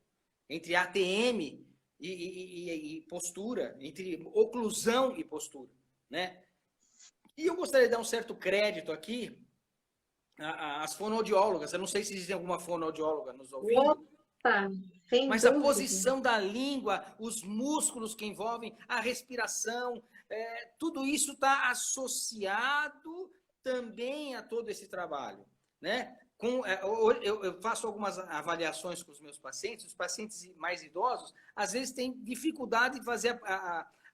entre ATM e postura, entre oclusão e postura, né? E eu gostaria de dar um certo crédito aqui às fonoaudiólogas. Eu não sei se existe alguma fonoaudióloga nos ouvindo. Opa, mas a posição da língua, os músculos que envolvem a respiração, tudo isso está associado também a todo esse trabalho, né? Eu faço algumas avaliações com os meus pacientes. Os pacientes mais idosos, às vezes, têm dificuldade de fazer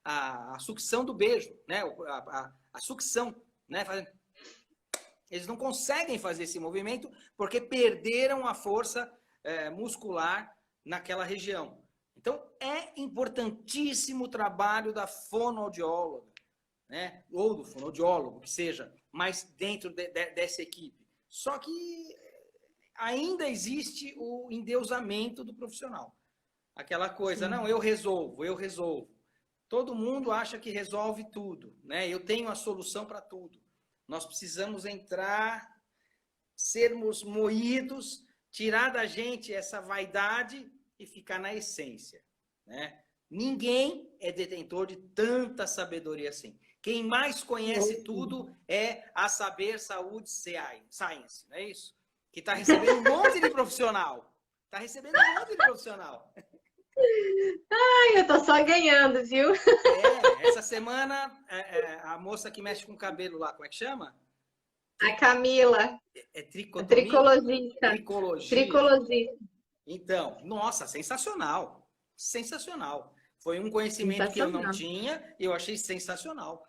a sucção do beijo, né? A sucção, né? Eles não conseguem fazer esse movimento porque perderam a força muscular naquela região. Então, é importantíssimo o trabalho da fonoaudióloga, né? Ou do fonoaudiólogo, que seja, mas dentro dessa equipe. Só que ainda existe o endeusamento do profissional. Aquela coisa, não, eu resolvo. Todo mundo acha que resolve tudo, né? Eu tenho a solução para tudo. Nós precisamos entrar, sermos moídos, tirar da gente essa vaidade e ficar na essência, né? Ninguém é detentor de tanta sabedoria assim. Quem mais conhece tudo é a Saber Saúde Science, não é isso? Que está recebendo um monte de profissional. Está recebendo um monte de profissional. Ai, eu tô só ganhando, viu? Essa semana, a moça que mexe com o cabelo lá, como é que chama? A Camila. Tricologista. Tricologista. Então, nossa, sensacional. Sensacional. Foi um conhecimento que eu não tinha e eu achei sensacional.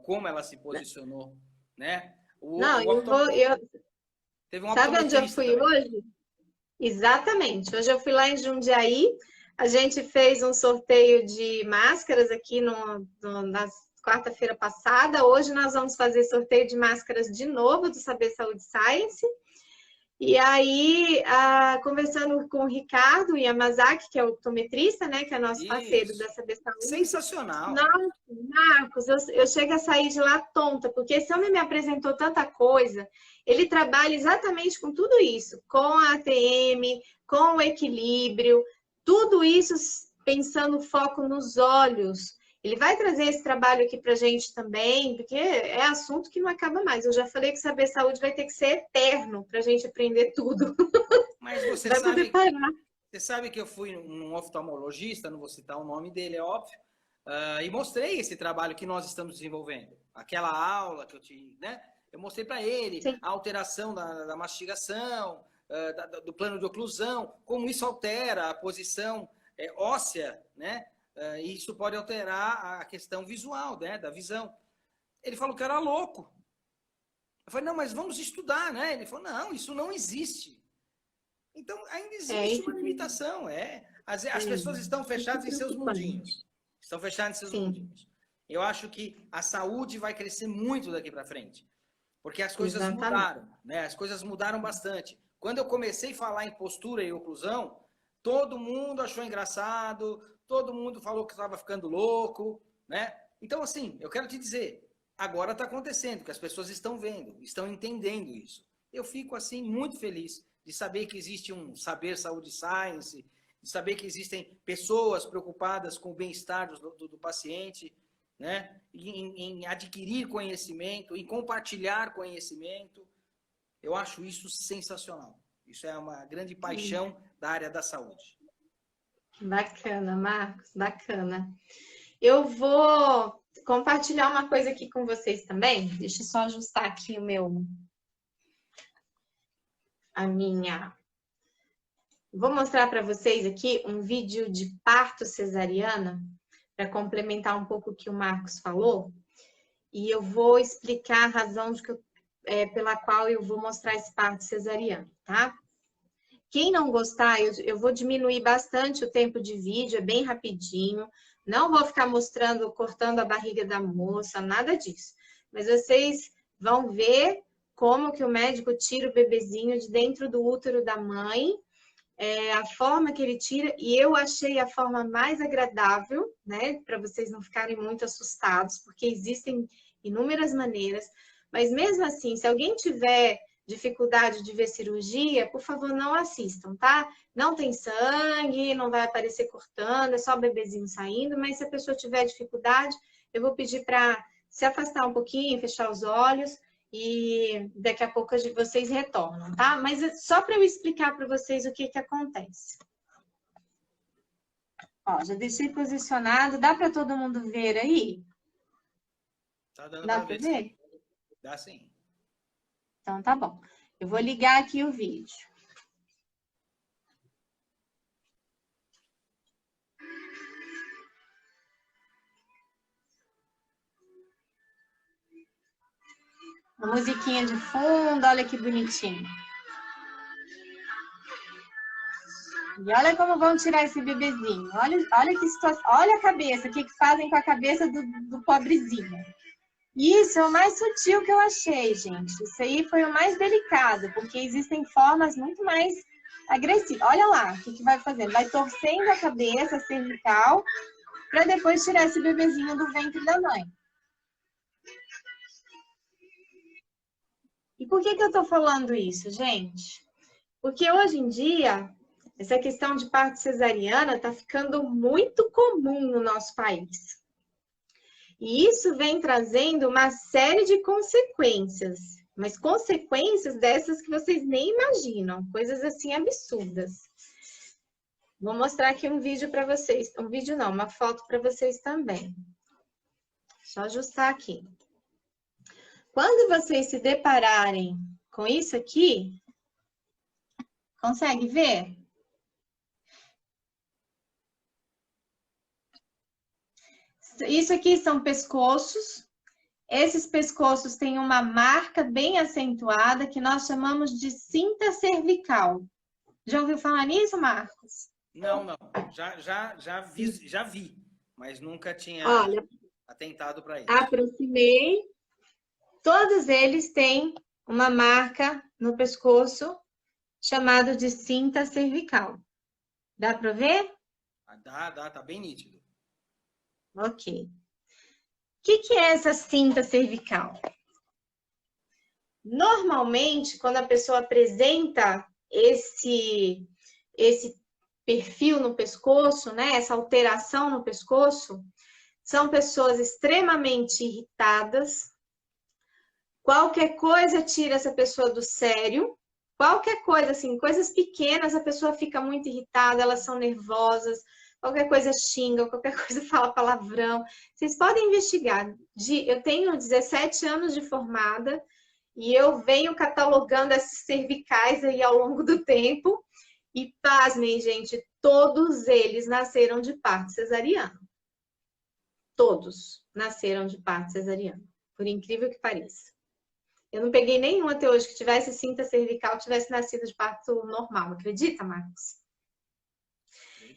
Como ela se posicionou, né? Sabe onde eu fui hoje? Exatamente. Hoje eu fui lá em Jundiaí. A gente fez um sorteio de máscaras aqui na quarta-feira passada. Hoje nós vamos fazer sorteio de máscaras de novo do Saber Saúde Science. E aí, conversando com o Ricardo Yamazaki, que é o optometrista, né, que é nosso parceiro da Saber Saúde. Sensacional! Nossa, Marcos, eu chego a sair de lá tonta, porque esse homem me apresentou tanta coisa. Ele trabalha exatamente com tudo isso, com a ATM, com o equilíbrio, tudo isso pensando foco nos olhos. Ele vai trazer esse trabalho aqui para a gente também, porque é assunto que não acaba mais. Eu já falei que Saber Saúde vai ter que ser eterno para a gente aprender tudo. Mas você sabe que eu fui num oftalmologista, não vou citar o nome dele, é óbvio, e mostrei esse trabalho que nós estamos desenvolvendo. Aquela aula que eu mostrei para ele. Sim. A alteração da mastigação, do plano de oclusão, como isso altera a posição óssea, né? Isso pode alterar a questão visual, né, da visão. Ele falou que era louco. Eu falei, não, mas vamos estudar, né? Ele falou, não, isso não existe. Então, ainda existe uma limitação. As pessoas estão fechadas em seus mundinhos. Estão fechadas em seus mundinhos. Eu acho que a saúde vai crescer muito daqui para frente. Porque as coisas mudaram, né? As coisas mudaram bastante. Quando eu comecei a falar em postura e oclusão, todo mundo achou engraçado, todo mundo falou que estava ficando louco, né? Então, assim, eu quero te dizer, agora está acontecendo, que as pessoas estão vendo, estão entendendo isso. Eu fico, assim, muito feliz de saber que existe um Saber Saúde Science de saber que existem pessoas preocupadas com o bem-estar do paciente, né? Em adquirir conhecimento, em compartilhar conhecimento. Eu acho isso sensacional. Isso é uma grande paixão da área da saúde. Bacana, Marcos, bacana. Eu vou compartilhar uma coisa aqui com vocês também. Deixa eu só ajustar aqui Vou mostrar para vocês aqui um vídeo de parto cesariana, para complementar um pouco o que o Marcos falou. E eu vou explicar a razão pela qual eu vou mostrar esse parto cesariano, tá? Quem não gostar, eu vou diminuir bastante o tempo de vídeo, é bem rapidinho. Não vou ficar mostrando, cortando a barriga da moça, nada disso. Mas vocês vão ver como que o médico tira o bebezinho de dentro do útero da mãe, a forma que ele tira, e eu achei a forma mais agradável, né? Para vocês não ficarem muito assustados, porque existem inúmeras maneiras. Mas mesmo assim, se alguém tiver dificuldade de ver cirurgia, por favor, não assistam, tá? Não tem sangue, não vai aparecer cortando, é só o bebezinho saindo, mas se a pessoa tiver dificuldade, eu vou pedir para se afastar um pouquinho, fechar os olhos e daqui a pouco vocês retornam, tá? Mas é só para eu explicar para vocês o que que acontece. Ó, já deixei posicionado, dá para todo mundo ver aí? Tá dando Dá para para ver? sim. Dá sim. Então tá bom. Eu vou ligar aqui o vídeo. Uma musiquinha de fundo, olha que bonitinho. E olha como vão tirar esse bebezinho. Olha que situação. Olha a cabeça, o que fazem com a cabeça do pobrezinho. Isso é o mais sutil que eu achei, gente. Isso aí foi o mais delicado, porque existem formas muito mais agressivas. Olha lá o que vai fazendo. Vai torcendo a cabeça cervical para depois tirar esse bebezinho do ventre da mãe. E por que eu tô falando isso, gente? Porque hoje em dia, essa questão de parto cesariana está ficando muito comum no nosso país. E isso vem trazendo uma série de consequências, mas consequências dessas que vocês nem imaginam, coisas assim absurdas. Vou mostrar aqui um vídeo para vocês, um vídeo não, uma foto para vocês também. Deixa eu ajustar aqui. Quando vocês se depararem com isso aqui, consegue ver? Isso aqui são pescoços. Esses pescoços têm uma marca bem acentuada que nós chamamos de cinta cervical. Já ouviu falar nisso, Marcos? Não. Já vi, mas nunca tinha atentado para isso. Aproximei. Todos eles têm uma marca no pescoço chamada de cinta cervical. Dá para ver? Dá, tá bem nítido. Ok. O que é essa cinta cervical? Normalmente, quando a pessoa apresenta esse perfil no pescoço, né, essa alteração no pescoço, são pessoas extremamente irritadas. Qualquer coisa tira essa pessoa do sério. Qualquer coisa, assim, coisas pequenas, a pessoa fica muito irritada, elas são nervosas, qualquer coisa xinga, qualquer coisa fala palavrão. Vocês podem investigar. Eu tenho 17 anos de formada e eu venho catalogando esses cervicais aí ao longo do tempo. E pasmem, gente, todos eles nasceram de parto cesariano. Todos nasceram de parto cesariano, por incrível que pareça. Eu não peguei nenhum até hoje que tivesse cinta cervical, tivesse nascido de parto normal. Acredita, Marcos?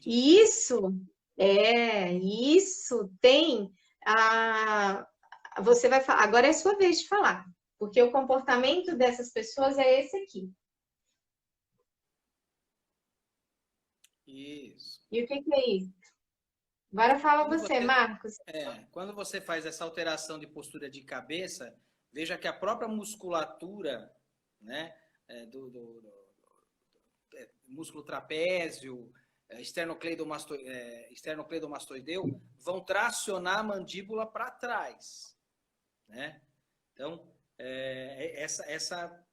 E isso tem você vai falar, agora é a sua vez de falar, porque o comportamento dessas pessoas é esse aqui. Isso. E o que é isso? Agora fala você, Marcos. Quando você faz essa alteração de postura de cabeça, veja que a própria musculatura, né, do músculo trapézio, esternocleidomastoideu vão tracionar a mandíbula para trás, né? Então, essa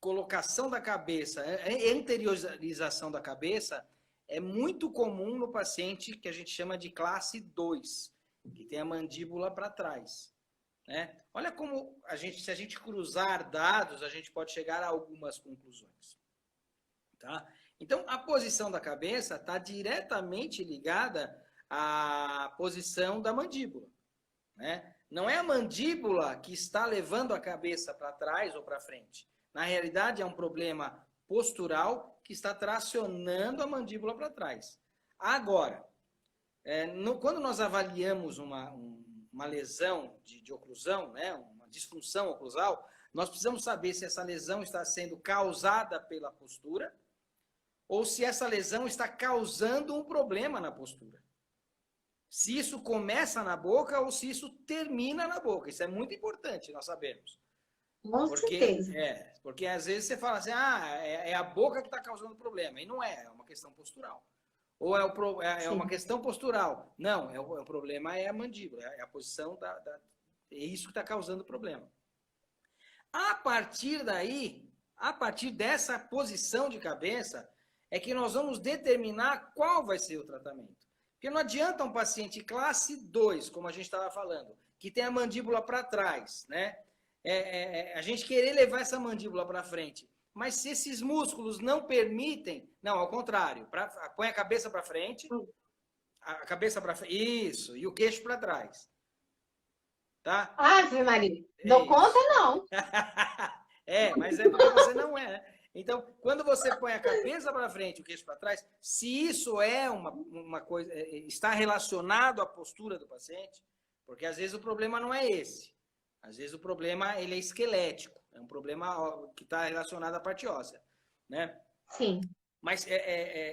colocação da cabeça, anteriorização da cabeça, é muito comum no paciente que a gente chama de classe 2, que tem a mandíbula para trás, né? Olha como se a gente cruzar dados, a gente pode chegar a algumas conclusões, tá? Então, a posição da cabeça está diretamente ligada à posição da mandíbula, né? Não é a mandíbula que está levando a cabeça para trás ou para frente. Na realidade, é um problema postural que está tracionando a mandíbula para trás. Agora, quando nós avaliamos uma lesão de oclusão, né, uma disfunção oclusal, nós precisamos saber se essa lesão está sendo causada pela postura ou se essa lesão está causando um problema na postura. Se isso começa na boca ou se isso termina na boca. Isso é muito importante nós sabermos. Com certeza. Porque às vezes você fala assim, é a boca que está causando problema. E não é uma questão postural. Ou é uma questão postural. Não, o problema é a mandíbula, é a posição é isso que está causando o problema. A partir daí, a partir dessa posição de cabeça, é que nós vamos determinar qual vai ser o tratamento. Porque não adianta um paciente classe 2, como a gente estava falando, que tem a mandíbula para trás, né? A gente querer levar essa mandíbula para frente. Mas se esses músculos não permitem, não, ao contrário, põe a cabeça para frente, isso, e o queixo para trás. Tá? Ave Maria, dou conta não. Mas é porque você não é, né? Então, quando você põe a cabeça para frente e o queixo para trás, se isso é uma coisa, está relacionado à postura do paciente, porque às vezes o problema não é esse. Às vezes o problema ele é esquelético, é um problema que está relacionado à parte óssea, né? Sim. Mas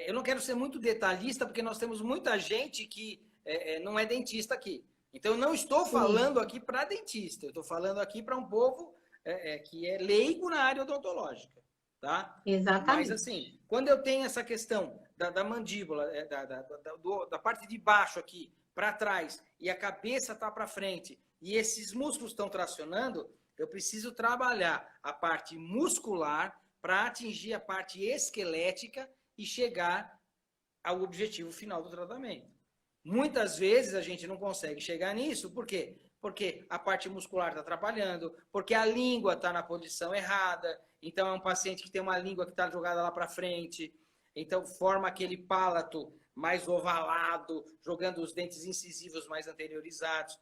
eu não quero ser muito detalhista, porque nós temos muita gente que não é dentista aqui. Então, eu não estou falando aqui para dentista, eu estou falando aqui para um povo que é leigo na área odontológica. Tá? Exatamente. Mas assim, quando eu tenho essa questão da mandíbula, da parte de baixo aqui para trás e a cabeça está para frente e esses músculos estão tracionando, eu preciso trabalhar a parte muscular para atingir a parte esquelética e chegar ao objetivo final do tratamento. Muitas vezes a gente não consegue chegar nisso, por quê? Porque a parte muscular está atrapalhando, porque a língua está na posição errada. Então, é um paciente que tem uma língua que está jogada lá para frente. Então, forma aquele palato mais ovalado, jogando os dentes incisivos mais anteriorizados.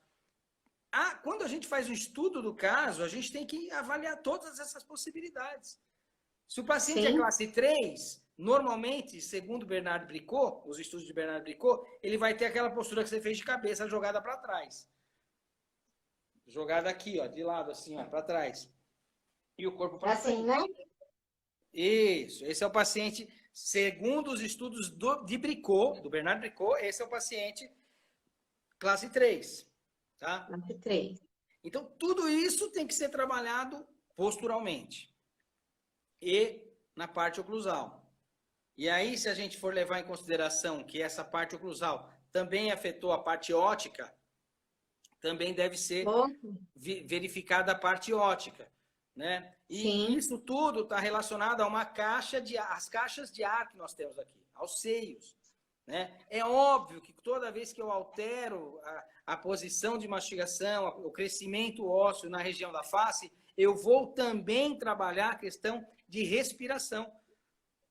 Quando a gente faz um estudo do caso, a gente tem que avaliar todas essas possibilidades. Se o paciente é classe 3, normalmente, segundo Bernard Bricot, os estudos de Bernard Bricot, ele vai ter aquela postura que você fez de cabeça jogada para trás. Jogada aqui, ó, de lado, assim, ó, para trás. E o corpo para frente. Assim, né? Isso. Esse é o paciente, segundo os estudos de Bricot, do Bernard Bricot, esse é o paciente classe 3. Tá? Classe 3. Então, tudo isso tem que ser trabalhado posturalmente. E na parte oclusal. E aí, se a gente for levar em consideração que essa parte oclusal também afetou a parte óptica, também deve ser verificada a parte óptica, né? E isso tudo está relacionado a as caixas de ar que nós temos aqui, aos seios, né? É óbvio que toda vez que eu altero a posição de mastigação, o crescimento ósseo na região da face, eu vou também trabalhar a questão de respiração.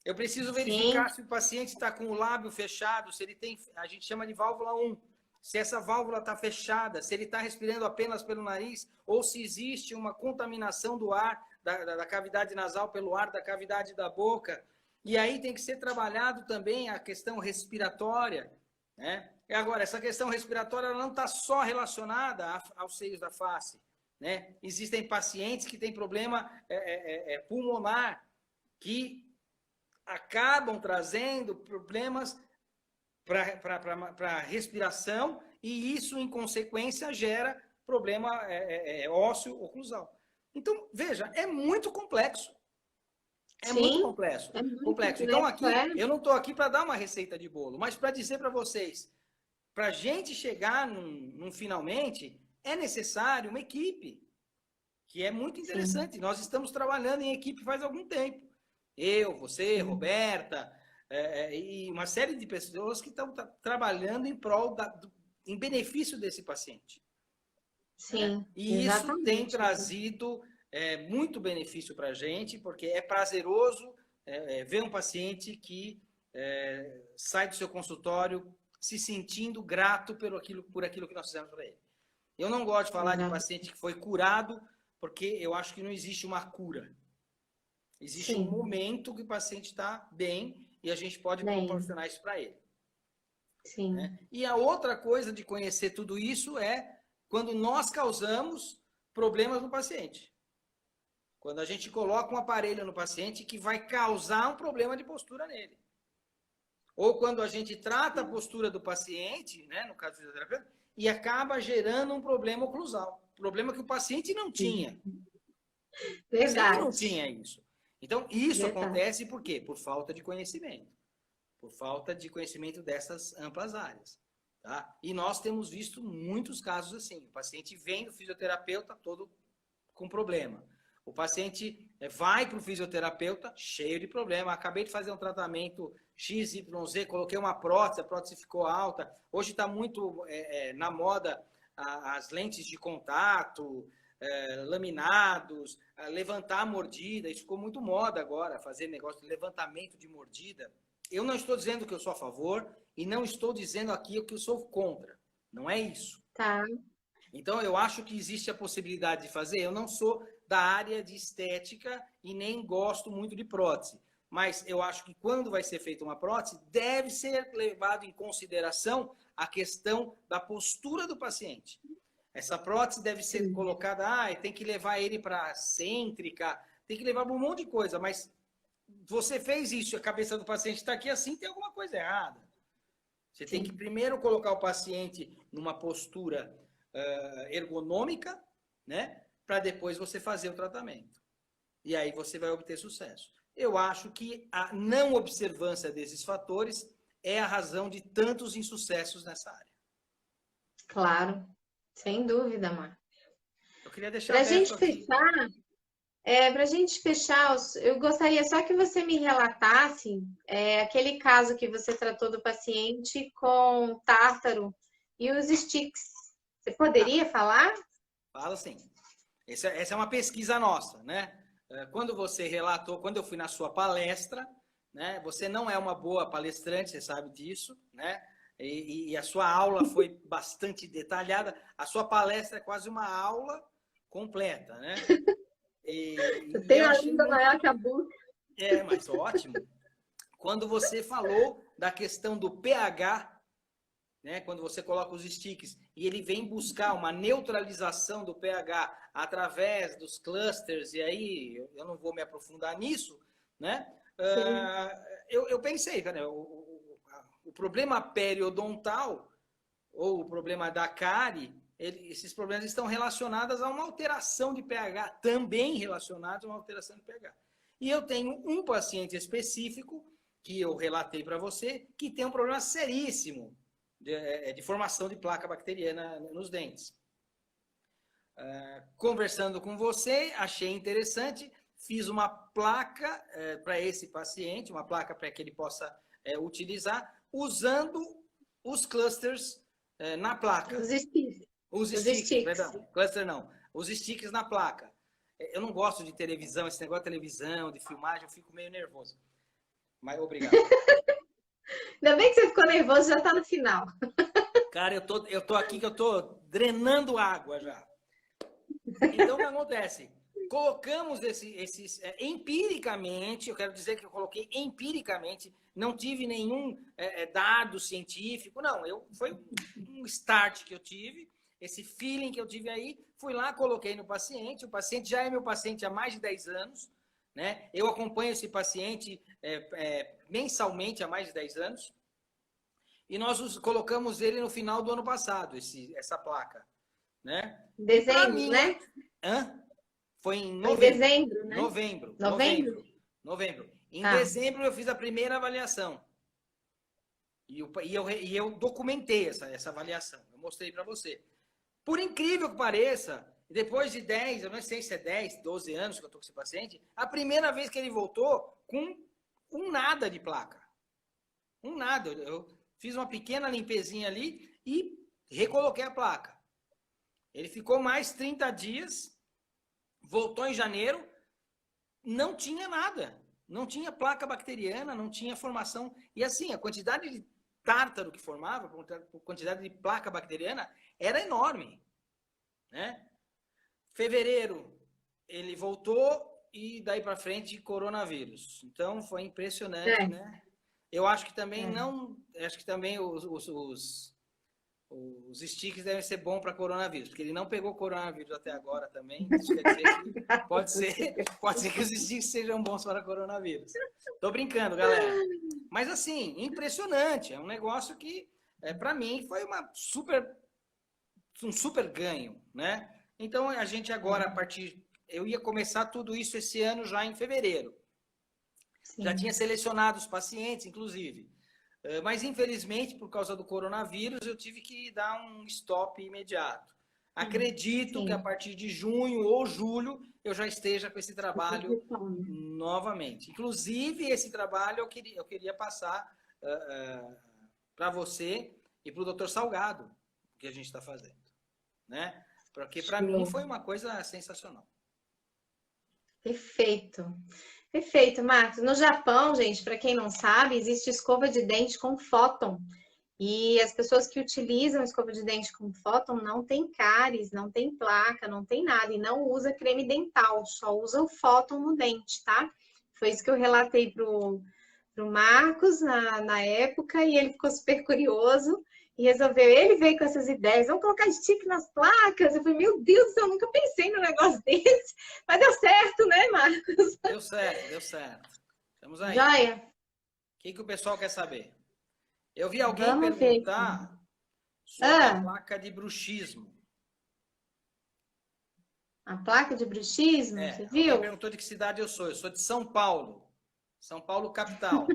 Eu preciso verificar se o paciente está com o lábio fechado, se ele tem, a gente chama de válvula 1. Se essa válvula está fechada, se ele está respirando apenas pelo nariz, ou se existe uma contaminação do ar, da cavidade nasal pelo ar da cavidade da boca. E aí tem que ser trabalhado também a questão respiratória, né? E agora, essa questão respiratória ela não está só relacionada aos seios da face, né? Existem pacientes que têm problema pulmonar, que acabam trazendo problemas para respiração, e isso, em consequência, gera problema ósseo oclusal. Então, veja, é muito complexo. É muito Sim, complexo. é muito Complexo. Então, aqui, complexo. eu não estou aqui para dar uma receita de bolo, mas para dizer para vocês, para a gente chegar num finalmente, é necessário uma equipe, que é muito interessante. Sim, Nós estamos trabalhando em equipe faz algum tempo. Eu, você, sim, Roberta, e uma série de pessoas que estão trabalhando em prol, em benefício desse paciente. Né? sim, E isso tem exatamente. trazido muito benefício para a gente, porque é prazeroso ver um paciente que sai do seu consultório se sentindo grato por aquilo que nós fizemos para ele. Eu não gosto de falar de Exato. paciente que foi curado, porque eu acho que não existe uma cura. Existe um Sim, momento que o paciente está bem e a gente pode bem, proporcionar isso para ele. sim, Né? E a outra coisa de conhecer tudo isso é quando nós causamos problemas no paciente. Quando a gente coloca um aparelho no paciente que vai causar um problema de postura nele. Ou quando a gente trata a postura do paciente, né, no caso do fisioterapeuta, e acaba gerando um problema oclusal. Problema que o paciente não tinha. O paciente não verdade, tinha isso. Então, isso verdade. acontece por quê? Por falta de conhecimento. Por falta de conhecimento dessas amplas áreas. Tá? E nós temos visto muitos casos assim. O paciente vem do fisioterapeuta todo com problema. O paciente vai para o fisioterapeuta cheio de problema. Acabei de fazer um tratamento XYZ, coloquei uma prótese, a prótese ficou alta. Hoje está muito na moda as lentes de contato, laminados, levantar a mordida. Isso ficou muito moda agora, fazer negócio de levantamento de mordida. Eu não estou dizendo que eu sou a favor e não estou dizendo aqui que eu sou contra. Não é isso. Tá, Então, eu acho que existe a possibilidade de fazer. Eu não sou da área de estética e nem gosto muito de prótese. Mas eu acho que quando vai ser feita uma prótese, deve ser levado em consideração a questão da postura do paciente. Essa prótese deve ser sim, colocada, tem que levar ele para cêntrica, tem que levar para um monte de coisa, mas você fez isso, a cabeça do paciente está aqui assim, tem alguma coisa errada. Você tem que sim. primeiro colocar o paciente numa postura ergonômica, né? Para depois você fazer o tratamento. E aí você vai obter sucesso. Eu acho que a não observância desses fatores é a razão de tantos insucessos nessa área. Claro, sem dúvida, Mar. Eu queria deixar Para a aberto gente aqui. fechar, eu gostaria só que você me relatasse aquele caso que você tratou do paciente com tártaro e os sticks. Você Tá, poderia falar? fala assim. Essa é uma pesquisa nossa, né? Quando você relatou, quando eu fui na sua palestra, né? Você não é uma boa palestrante, você sabe disso, né? E a sua aula foi bastante detalhada. A sua palestra é quase uma aula completa, né? Eu E tenho eu a achei língua muito. maior que a boca. Mas ótimo. Quando você falou da questão do pH, né, quando você coloca os sticks e ele vem buscar uma neutralização do pH através dos clusters, e aí eu não vou me aprofundar nisso, né? Sim, Eu pensei, cara, o problema periodontal ou o problema da cárie, esses problemas estão relacionados a uma alteração de pH, também relacionados a uma alteração de pH. E eu tenho um paciente específico, que eu relatei para você, que tem um problema seríssimo de formação de placa bacteriana nos dentes. Conversando com você, achei interessante, fiz uma placa para esse paciente, uma placa para que ele possa utilizar, usando os clusters na placa. os sticks. Os Os stickers, sticks. perdão, cluster não. Os stickers na placa. Eu não gosto de televisão, esse negócio de televisão, de filmagem, eu fico meio nervoso. Mas obrigado. Ainda bem que você ficou nervoso, já está no final. Cara, eu tô aqui que eu tô drenando água já. Então, o que acontece? Colocamos esses empiricamente, eu quero dizer que eu coloquei empiricamente, não tive nenhum dado científico, não, foi um start que eu tive, esse feeling que eu tive aí, fui lá, coloquei no paciente, o paciente já é meu paciente há mais de 10 anos, né? Eu acompanho esse paciente mensalmente há mais de 10 anos, e nós colocamos ele no final do ano passado, essa placa, né? E para Dezembro, mim, né? foi em Foi em novembro. dezembro, né? Novembro. Novembro? Novembro. Em Tá. dezembro eu fiz a primeira avaliação. E eu documentei essa avaliação. Eu mostrei para você. Por incrível que pareça, depois de 10, eu não sei se é 10, 12 anos que eu estou com esse paciente, a primeira vez que ele voltou com um nada de placa. Um nada. Eu fiz uma pequena limpezinha ali e recoloquei a placa. Ele ficou mais 30 dias, voltou em janeiro, não tinha nada. Não tinha placa bacteriana, não tinha formação. E assim, a quantidade de tártaro que formava, a quantidade de placa bacteriana, era enorme. Né? Fevereiro, ele voltou e daí para frente, coronavírus. Então, foi impressionante, né? Eu acho que também acho que também os sticks devem ser bons para coronavírus, porque ele não pegou coronavírus até agora também. Isso quer dizer que pode ser que os sticks sejam bons para coronavírus. Tô brincando, galera. Mas assim, impressionante. É um negócio que, para mim, foi um super ganho, né? Então, a gente agora, eu ia começar tudo isso esse ano já em fevereiro. Sim. Já tinha selecionado os pacientes, inclusive. Mas, infelizmente, por causa do coronavírus, eu tive que dar um stop imediato. Acredito que a partir de junho ou julho eu já esteja com esse trabalho novamente. Inclusive, esse trabalho eu queria passar para você e para o Dr. Salgado, o que a gente está fazendo. Né? Porque, para mim, foi uma coisa sensacional. Perfeito. Perfeito, Marcos. No Japão, gente, para quem não sabe, existe escova de dente com fóton. E as pessoas que utilizam escova de dente com fóton não tem cáries, não tem placa, não tem nada. E não usa creme dental, só usa o fóton no dente, tá? Foi isso que eu relatei pro Marcos na época e ele ficou super curioso. E resolveu, ele veio com essas ideias, vamos colocar stick nas placas. Eu falei, meu Deus do céu, eu nunca pensei num negócio desse. Mas deu certo, né, Marcos? Deu certo. Estamos aí. Joia. O que o pessoal quer saber? Eu vi alguém perguntar sobre a placa de bruxismo. A placa de bruxismo, você viu? Alguém perguntou de que cidade eu sou. Eu sou de São Paulo. São Paulo, capital.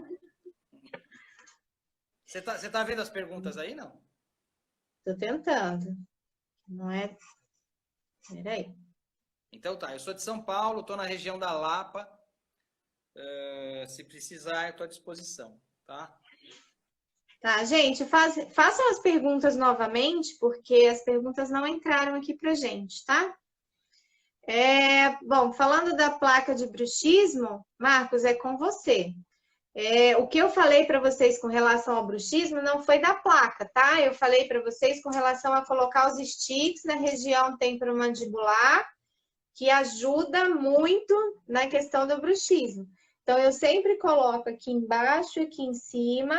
Você tá vendo as perguntas aí, não? Tô tentando. Não é? Peraí. Então tá, eu sou de São Paulo, tô na região da Lapa. Se precisar, eu tô à disposição, tá? Tá, gente, façam as perguntas novamente, porque as perguntas não entraram aqui pra gente, tá? Bom, falando da placa de bruxismo, Marcos, é com você. O que eu falei para vocês com relação ao bruxismo não foi da placa, tá? Eu falei para vocês com relação a colocar os sticks na região temporomandibular, que ajuda muito na questão do bruxismo. Então, eu sempre coloco aqui embaixo e aqui em cima.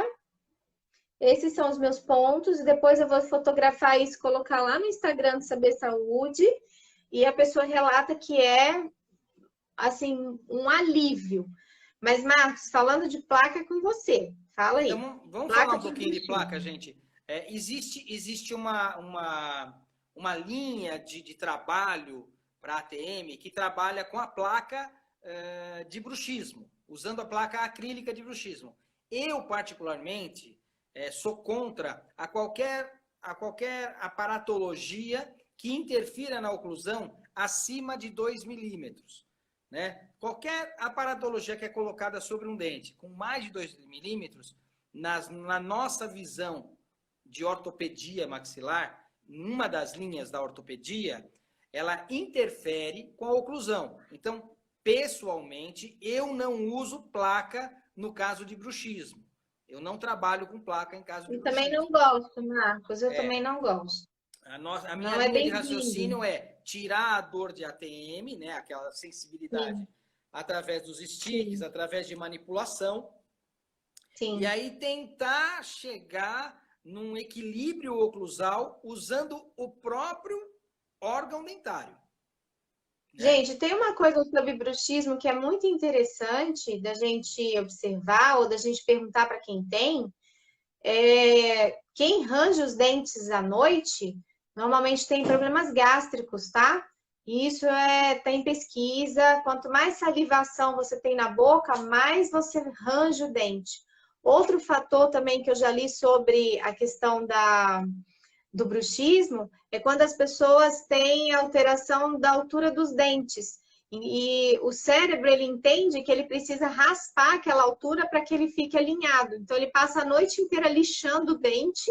Esses são os meus pontos, e depois eu vou fotografar isso, colocar lá no Instagram do Saber Saúde, e a pessoa relata que é, assim, um alívio. Mas, Marcos, falando de placa é com você. Fala aí. Então, vamos falar um pouquinho de placa, gente. Existe uma linha de trabalho para a ATM que trabalha com a placa de bruxismo, usando a placa acrílica de bruxismo. Eu, particularmente, sou contra a qualquer aparatologia que interfira na oclusão acima de 2 milímetros. Né? Qualquer aparatologia que é colocada sobre um dente com mais de 2 milímetros, na nossa visão de ortopedia maxilar, numa das linhas da ortopedia, ela interfere com a oclusão. Então, pessoalmente, eu não uso placa no caso de bruxismo. Eu não trabalho com placa em caso de bruxismo. Eu também não gosto, Marcos. Eu também não gosto. A minha linha de raciocínio é tirar a dor de ATM, né, aquela sensibilidade, através dos sticks, através de manipulação. Sim. E aí tentar chegar num equilíbrio oclusal usando o próprio órgão dentário. Né? Gente, tem uma coisa sobre bruxismo que é muito interessante da gente observar ou da gente perguntar para quem tem. Quem range os dentes à noite normalmente tem problemas gástricos, tá? Isso tem pesquisa. Quanto mais salivação você tem na boca, mais você range o dente. Outro fator também que eu já li sobre a questão do bruxismo é quando as pessoas têm alteração da altura dos dentes. E o cérebro, ele entende que ele precisa raspar aquela altura para que ele fique alinhado. Então, ele passa a noite inteira lixando o dente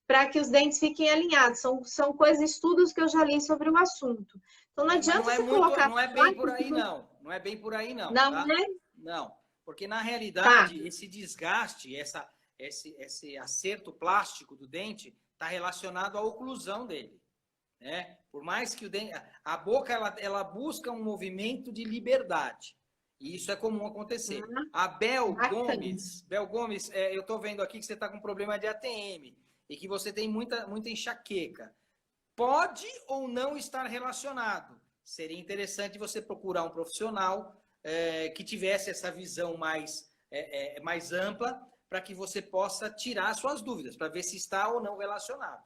para que os dentes fiquem alinhados. São coisas, estudos que eu já li sobre o assunto. Então, não adianta você colocar... Não é bem por aí, não. Não é bem por aí, não. Não, tá? né? Não. Porque, na realidade, Tá. esse desgaste, esse acerto plástico do dente está relacionado à oclusão dele. Né? Por mais que a boca ela busca um movimento de liberdade. E isso é comum acontecer. A Bel Gomes, eu estou vendo aqui que você está com problema de ATM e que você tem muita enxaqueca. Pode ou não estar relacionado. Seria interessante você procurar um profissional que tivesse essa visão mais ampla para que você possa tirar suas dúvidas, para ver se está ou não relacionado.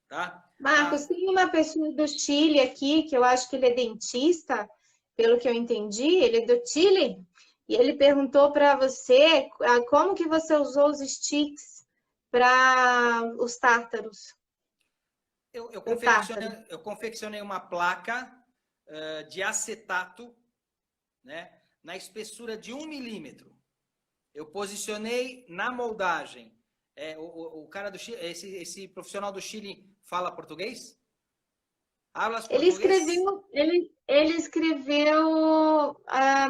Tá? Marcos, tem uma pessoa do Chile aqui, que eu acho que ele é dentista, pelo que eu entendi, ele é do Chile, e ele perguntou para você como que você usou os sticks para os tártaros. Eu confeccionei uma placa de acetato, né, na espessura de 1 milímetro. Eu posicionei na moldagem. O cara do Chile, esse profissional do Chile fala português? Hablas português? Ele escreveu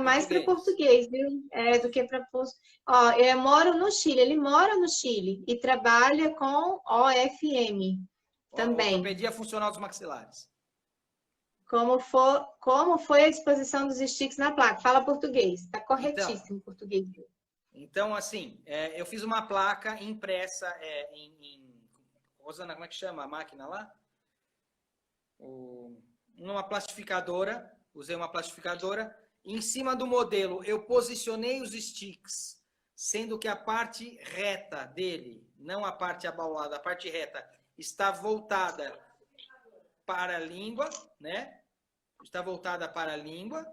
mais para português, viu? Do que para... Ó, eu moro no Chile, ele mora no Chile e trabalha com OFM também. Ortopedia funcional dos maxilares. Como foi a disposição dos sticks na placa? Fala português, está corretíssimo o português. Então, assim, eu fiz uma placa impressa Rosana, como é que chama a máquina lá? Uma plastificadora, usei uma plastificadora. Em cima do modelo, eu posicionei os sticks, sendo que a parte reta dele, não a parte abaulada, a parte reta, está voltada para a língua, né? Está voltada para a língua.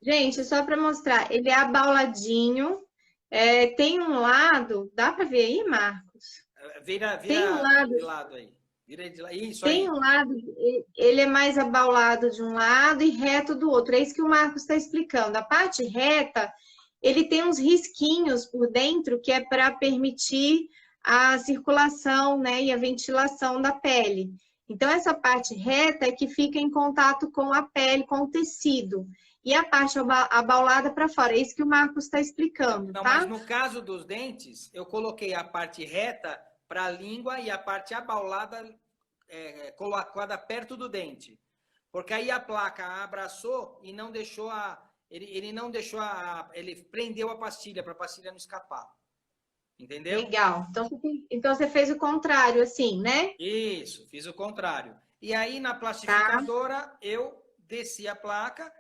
Gente, só para mostrar, ele é abauladinho. Tem um lado, dá para ver aí, Marcos? Tem um lado de lado aí. Isso tem aí. Um lado, ele é mais abaulado de um lado e reto do outro. É isso que o Marcos está explicando. A parte reta, ele tem uns risquinhos por dentro que é para permitir a circulação, né, e a ventilação da pele. Então, essa parte reta é que fica em contato com a pele, com o tecido. E a parte abaulada para fora. É isso que o Marcos está explicando, não, tá? Mas no caso dos dentes, eu coloquei a parte reta para a língua e a parte abaulada colocada perto do dente. Porque aí a placa abraçou e não deixou ele prendeu a pastilha para a pastilha não escapar. Entendeu? Legal. Então você fez o contrário, assim, né? Isso, fiz o contrário. E aí na plastificadora eu desci a placa.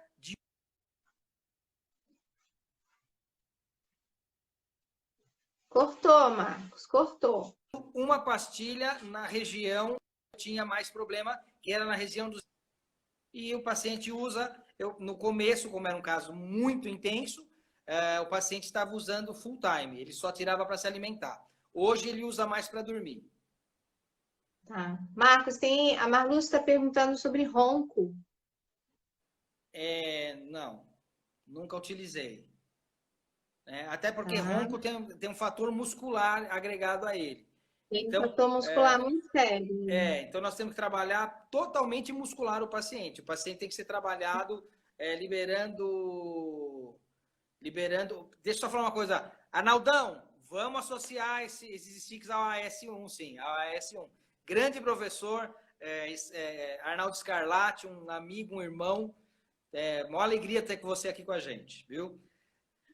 Cortou, Marcos, cortou. Uma pastilha na região que tinha mais problema, que era na região dos... E o paciente usa, no começo, como era um caso muito intenso, o paciente estava usando full time, ele só tirava para se alimentar. Hoje ele usa mais para dormir. Tá. Marcos, a Marluz está perguntando sobre ronco. Não, nunca utilizei. Até porque ronco tem um fator muscular agregado a ele. Tem um fator muscular muito sério. Então nós temos que trabalhar totalmente muscular o paciente. O paciente tem que ser trabalhado liberando. Deixa eu só falar uma coisa. Arnaldão, vamos associar esses sticks ao AS1, sim, ao AS1. Grande professor, Arnaldo Scarlatti, um amigo, um irmão. Maior alegria ter com você aqui com a gente, viu?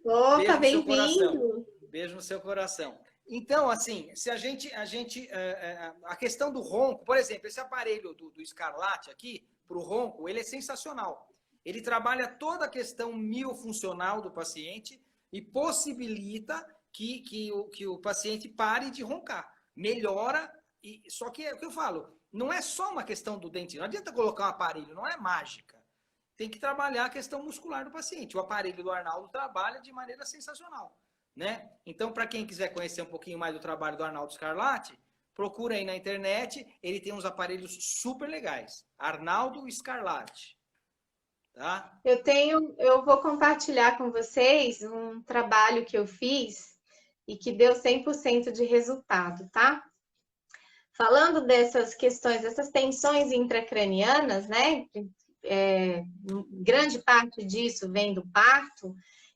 Opa, bem-vindo! Beijo no seu coração. Então, assim, se a questão do ronco, por exemplo, esse aparelho do Scarlatti aqui, para o ronco, ele é sensacional. Ele trabalha toda a questão miofuncional do paciente e possibilita que o paciente pare de roncar. Melhora, só que é o que eu falo, não é só uma questão do dente. Não adianta colocar um aparelho, não é mágica. Tem que trabalhar a questão muscular do paciente. O aparelho do Arnaldo trabalha de maneira sensacional, né? Então, para quem quiser conhecer um pouquinho mais do trabalho do Arnaldo Scarlatti, procura aí na internet. Ele tem uns aparelhos super legais. Arnaldo Scarlatti. Tá? Eu vou compartilhar com vocês um trabalho que eu fiz e que deu 100% de resultado, tá? Falando dessas questões, dessas tensões intracranianas, né? Grande parte disso vem do parto.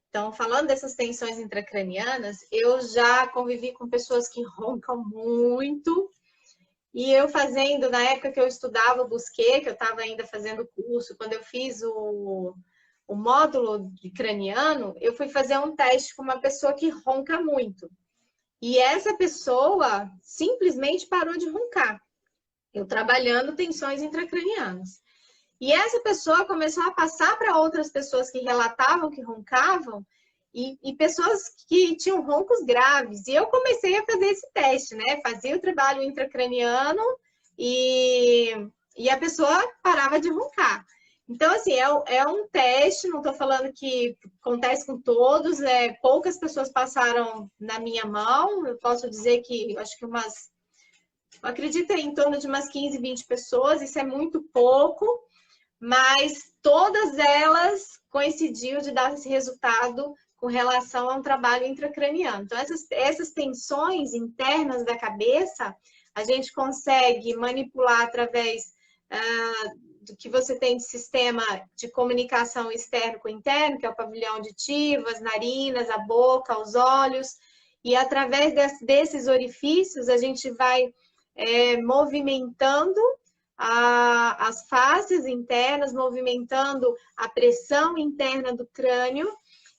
Então, falando dessas tensões intracranianas, eu já convivi com pessoas que roncam muito. E eu fazendo, na época que eu estudava o Busquet, que eu estava ainda fazendo curso, quando eu fiz o módulo de craniano, eu fui fazer um teste com uma pessoa que ronca muito. E essa pessoa simplesmente parou de roncar. Eu trabalhando tensões intracranianas. E essa pessoa começou a passar para outras pessoas que relatavam que roncavam e pessoas que tinham roncos graves. E eu comecei a fazer esse teste, né? Fazia o trabalho intracraniano e a pessoa parava de roncar. Então, assim, é um teste, não estou falando que acontece com todos, poucas pessoas passaram na minha mão, eu posso dizer que acho que acredito em torno de umas 15, 20 pessoas, isso é muito pouco, mas todas elas coincidiu de dar esse resultado com relação a um trabalho intracraniano. Então, essas tensões internas da cabeça, a gente consegue manipular através do que você tem de sistema de comunicação externo com interno, que é o pavilhão auditivo, as narinas, a boca, os olhos, e através desses orifícios a gente vai movimentando as faces internas, movimentando a pressão interna do crânio,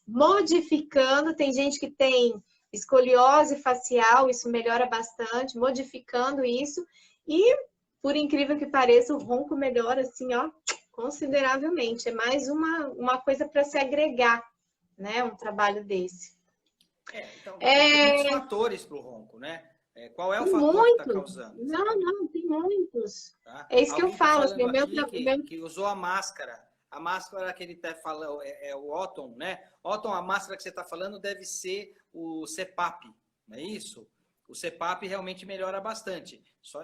modificando, tem gente que tem escoliose facial, isso melhora bastante, modificando isso, e por incrível que pareça, o ronco melhora assim, ó, consideravelmente. É mais uma coisa para se agregar, né? Um trabalho desse. Então, tem muitos fatores para o ronco, né? Qual é o fator que está causando? Não, tem muitos. Tá? É isso Alguém que eu falo. Tá aqui que usou a máscara. A máscara que ele está falando é o Otton, né? Otton, a máscara que você está falando deve ser o CPAP, não é isso? O CPAP realmente melhora bastante. Só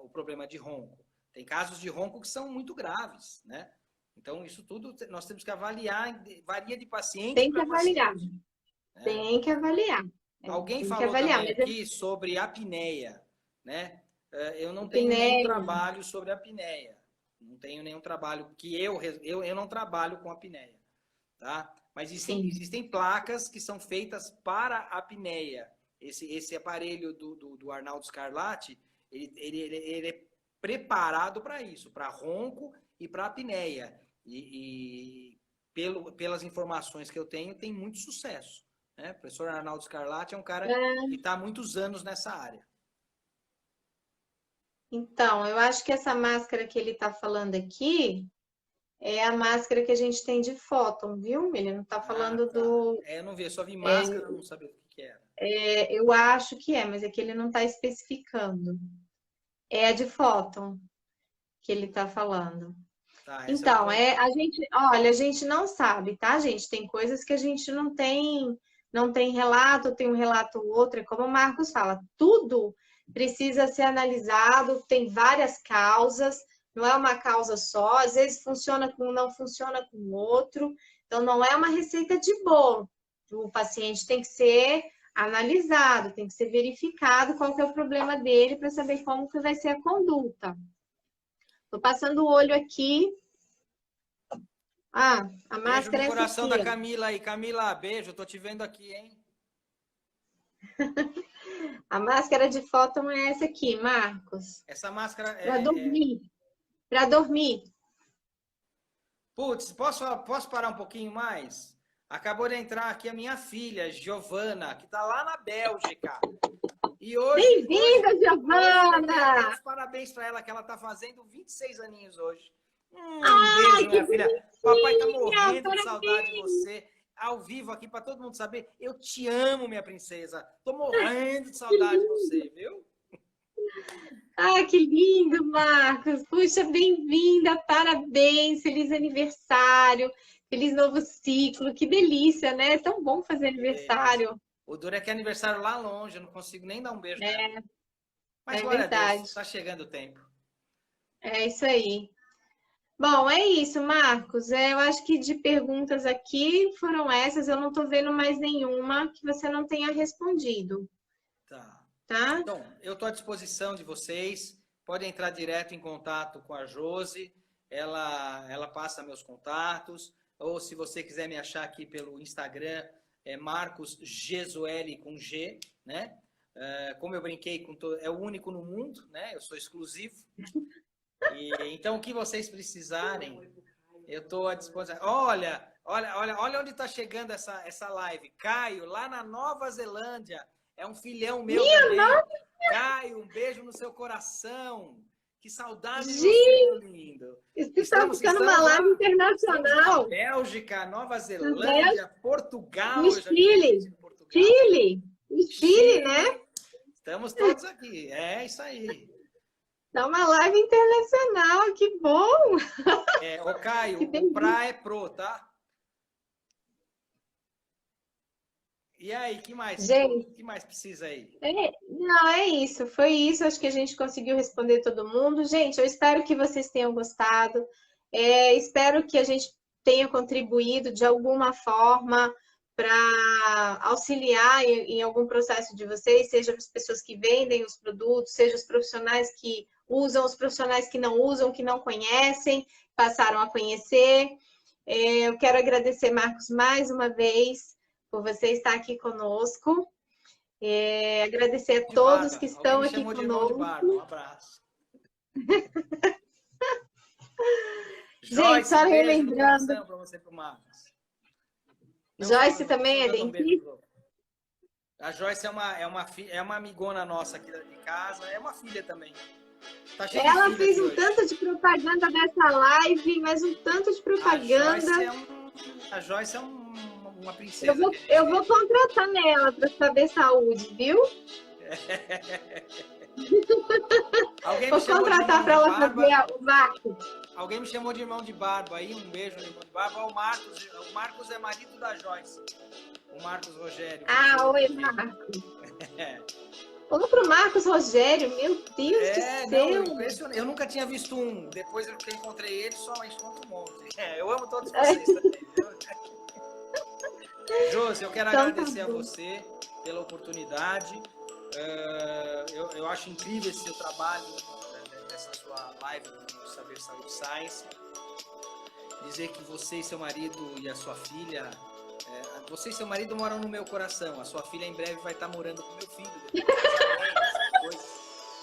o problema de ronco. Tem casos de ronco que são muito graves, né? Então, isso tudo nós temos que avaliar, varia de paciente para paciente. Tem que avaliar. Alguém falou também aqui sobre apneia, né? Eu não tenho nenhum trabalho sobre apneia. Não tenho nenhum trabalho que eu não trabalho com apneia, tá? Mas existem placas que são feitas para apneia. Esse aparelho do Arnaldo Scarlatti, ele é preparado para isso, para ronco e para apneia. E pelas informações que eu tenho, tem muito sucesso. Né? O professor Arnaldo Scarlatti é um cara que está há muitos anos nessa área. Então, eu acho que essa máscara que ele está falando aqui é a máscara que a gente tem de fóton, viu? Ele não está falando do... eu não vi, eu só vi máscara, eu não sabia o que era. Eu acho que mas é que ele não está especificando. É a de fóton que ele está falando. Então, a gente não sabe, tá, gente? Tem coisas que a gente não tem relato, tem um relato ou outro, é como o Marcos fala, tudo precisa ser analisado, tem várias causas, não é uma causa só, às vezes funciona com um, não funciona com o outro, então não é uma receita de bolo. O paciente tem que ser analisado, tem que ser verificado qual que é o problema dele para saber como que vai ser a conduta. Tô passando o olho aqui. A máscara beijo no coração da Camila aí. Camila, beijo, tô te vendo aqui, hein? A máscara de fóton é essa aqui, Marcos. Essa máscara Para dormir. Para dormir. Putz, posso parar um pouquinho mais? Acabou de entrar aqui a minha filha, Giovana, que tá lá na Bélgica. E hoje... Bem-vinda, Giovana! Parabéns para ela, que ela tá fazendo 26 aninhos hoje. Beijo, minha filha. Papai tá morrendo de saudade de você. Ao vivo aqui, para todo mundo saber, eu te amo, minha princesa. Tô morrendo de saudade de você, viu? Ah, que lindo, Marcos. Puxa, bem-vinda, parabéns, feliz aniversário, feliz novo ciclo. Que delícia, né? É tão bom fazer Beleza. aniversário. O duro é que é aniversário lá longe, eu não consigo nem dar um beijo nela. Mas É glória a Deus, verdade. está chegando o tempo. É isso aí. Bom, é isso, Marcos. Eu acho que de perguntas aqui foram essas. Eu não estou vendo mais nenhuma que você não tenha respondido, Tá. tá? Então, eu estou à disposição de vocês. Podem entrar direto em contato com a Josi. Ela passa meus contatos. Ou se você quiser me achar aqui pelo Instagram, é Marcos Gesueli com G, né? Como eu brinquei, é o único no mundo, né? Eu sou exclusivo. Então, o que vocês precisarem, eu estou à disposição. Olha onde está chegando essa live. Caio, lá na Nova Zelândia. É um filhão meu também. Caio, um beijo no seu coração. Que saudade de você, meu Gente, lindo. isso está ficando uma live Estamos na internacional. Bélgica, Nova Na Bélgica, Zelândia, Portugal. no Eu já tive gente Chile. no Portugal. Chile. No Chile, né? Chile. Estamos todos aqui. É isso aí. Tá uma live internacional. Que bom. Ô, Caio, Que o Pra é Pro, tá? E aí, que mais? Gente, Que mais precisa aí? não, é isso. Foi isso. Acho que a gente conseguiu responder todo mundo. Gente, eu espero que vocês tenham gostado. Espero que a gente tenha contribuído de alguma forma para auxiliar em algum processo de vocês, seja as pessoas que vendem os produtos, seja os profissionais que usam, os profissionais que não usam, que não conhecem, passaram a conhecer. Eu quero agradecer, Marcos, mais uma vez por você estar aqui conosco. Agradecer a De todos barba. que Alguém estão me aqui chamou de irmão de barba. conosco. Um abraço. Gente, Joyce, só um beijo no relembrando, coração para você e pro Marcos. Joyce também é Não dando um beijo dentista. pro... A Joyce é uma amigona nossa aqui de casa, é uma filha também. Tá cheio de Ela filho fez aqui um hoje. tanto de propaganda dessa live, mas um tanto de propaganda. A Joyce é uma Eu princesa. vou contratar ela para saber saúde, viu? Alguém Vou me chamou de contratar irmão para de ela barba. fazer o marketing. Alguém me chamou de irmão de barba aí, um beijo no irmão de barba. Ó, o Marcos. O Marcos é marido da Joyce. O Marcos Rogério. Ah, oi, Marcos. Outro Marcos Rogério, meu Deus do céu. Impressionante. Eu nunca tinha visto um. Depois que eu encontrei ele, só encontro um monte. Eu amo todos vocês também. Josi, eu quero agradecer a você pela oportunidade. Eu acho incrível esse seu trabalho, dessa sua live do Saber Saúde Science. Dizer que você e seu marido e a sua filha, você e seu marido moram no meu coração. A sua filha em breve vai estar morando com meu filho.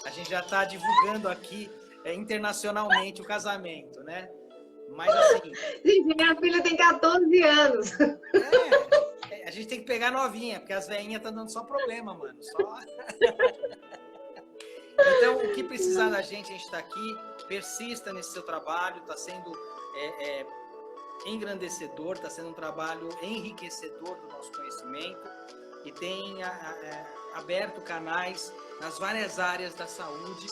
A gente já está divulgando aqui internacionalmente o casamento, né? Mas assim... Gente, minha filha tem 14 anos. A gente tem que pegar novinha, porque as velhinhas estão dando só problema, mano. Então, o que precisar da gente, a gente está aqui. Persista nesse seu trabalho, está sendo engrandecedor, está sendo um trabalho enriquecedor do nosso conhecimento e tem aberto canais nas várias áreas da saúde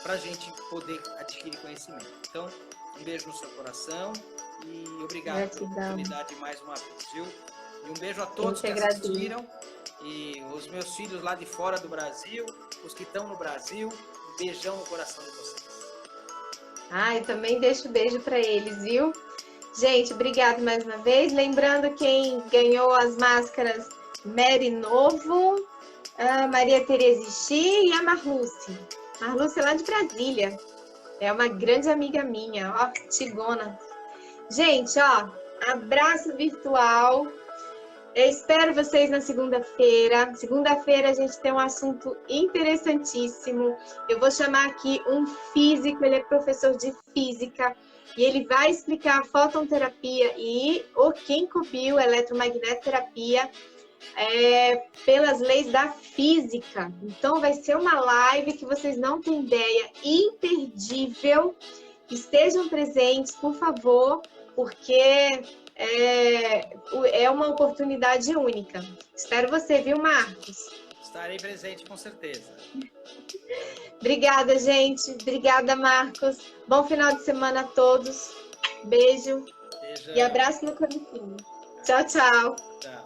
para a gente poder adquirir conhecimento. Então, um beijo no seu coração e obrigado pela oportunidade mais uma vez, viu? E um beijo a todos que assistiram e os meus filhos lá de fora do Brasil, os que estão no Brasil, um beijão no coração de vocês. E também deixo beijo para eles, viu? Gente, obrigado mais uma vez. Lembrando quem ganhou as máscaras: Mary Novo, a Maria Tereza Xi e a Marluce. Marluce é lá de Brasília. É uma grande amiga minha, ó, Tigona. Gente, ó, abraço virtual. Eu espero vocês na segunda-feira. Segunda-feira a gente tem um assunto interessantíssimo. Eu vou chamar aqui um físico, ele é professor de física, e ele vai explicar a fotonterapia e o ginkgo eletromagnetoterapia pelas leis da física. Então vai ser uma live que vocês não têm ideia, imperdível. Estejam presentes, por favor, porque é uma oportunidade única. Espero você, viu, Marcos? Estarei presente, com certeza. Obrigada, gente. Obrigada, Marcos. Bom final de semana a todos. Beijo. Beijo. E abraço no coração. Tchau, tchau. Tchau.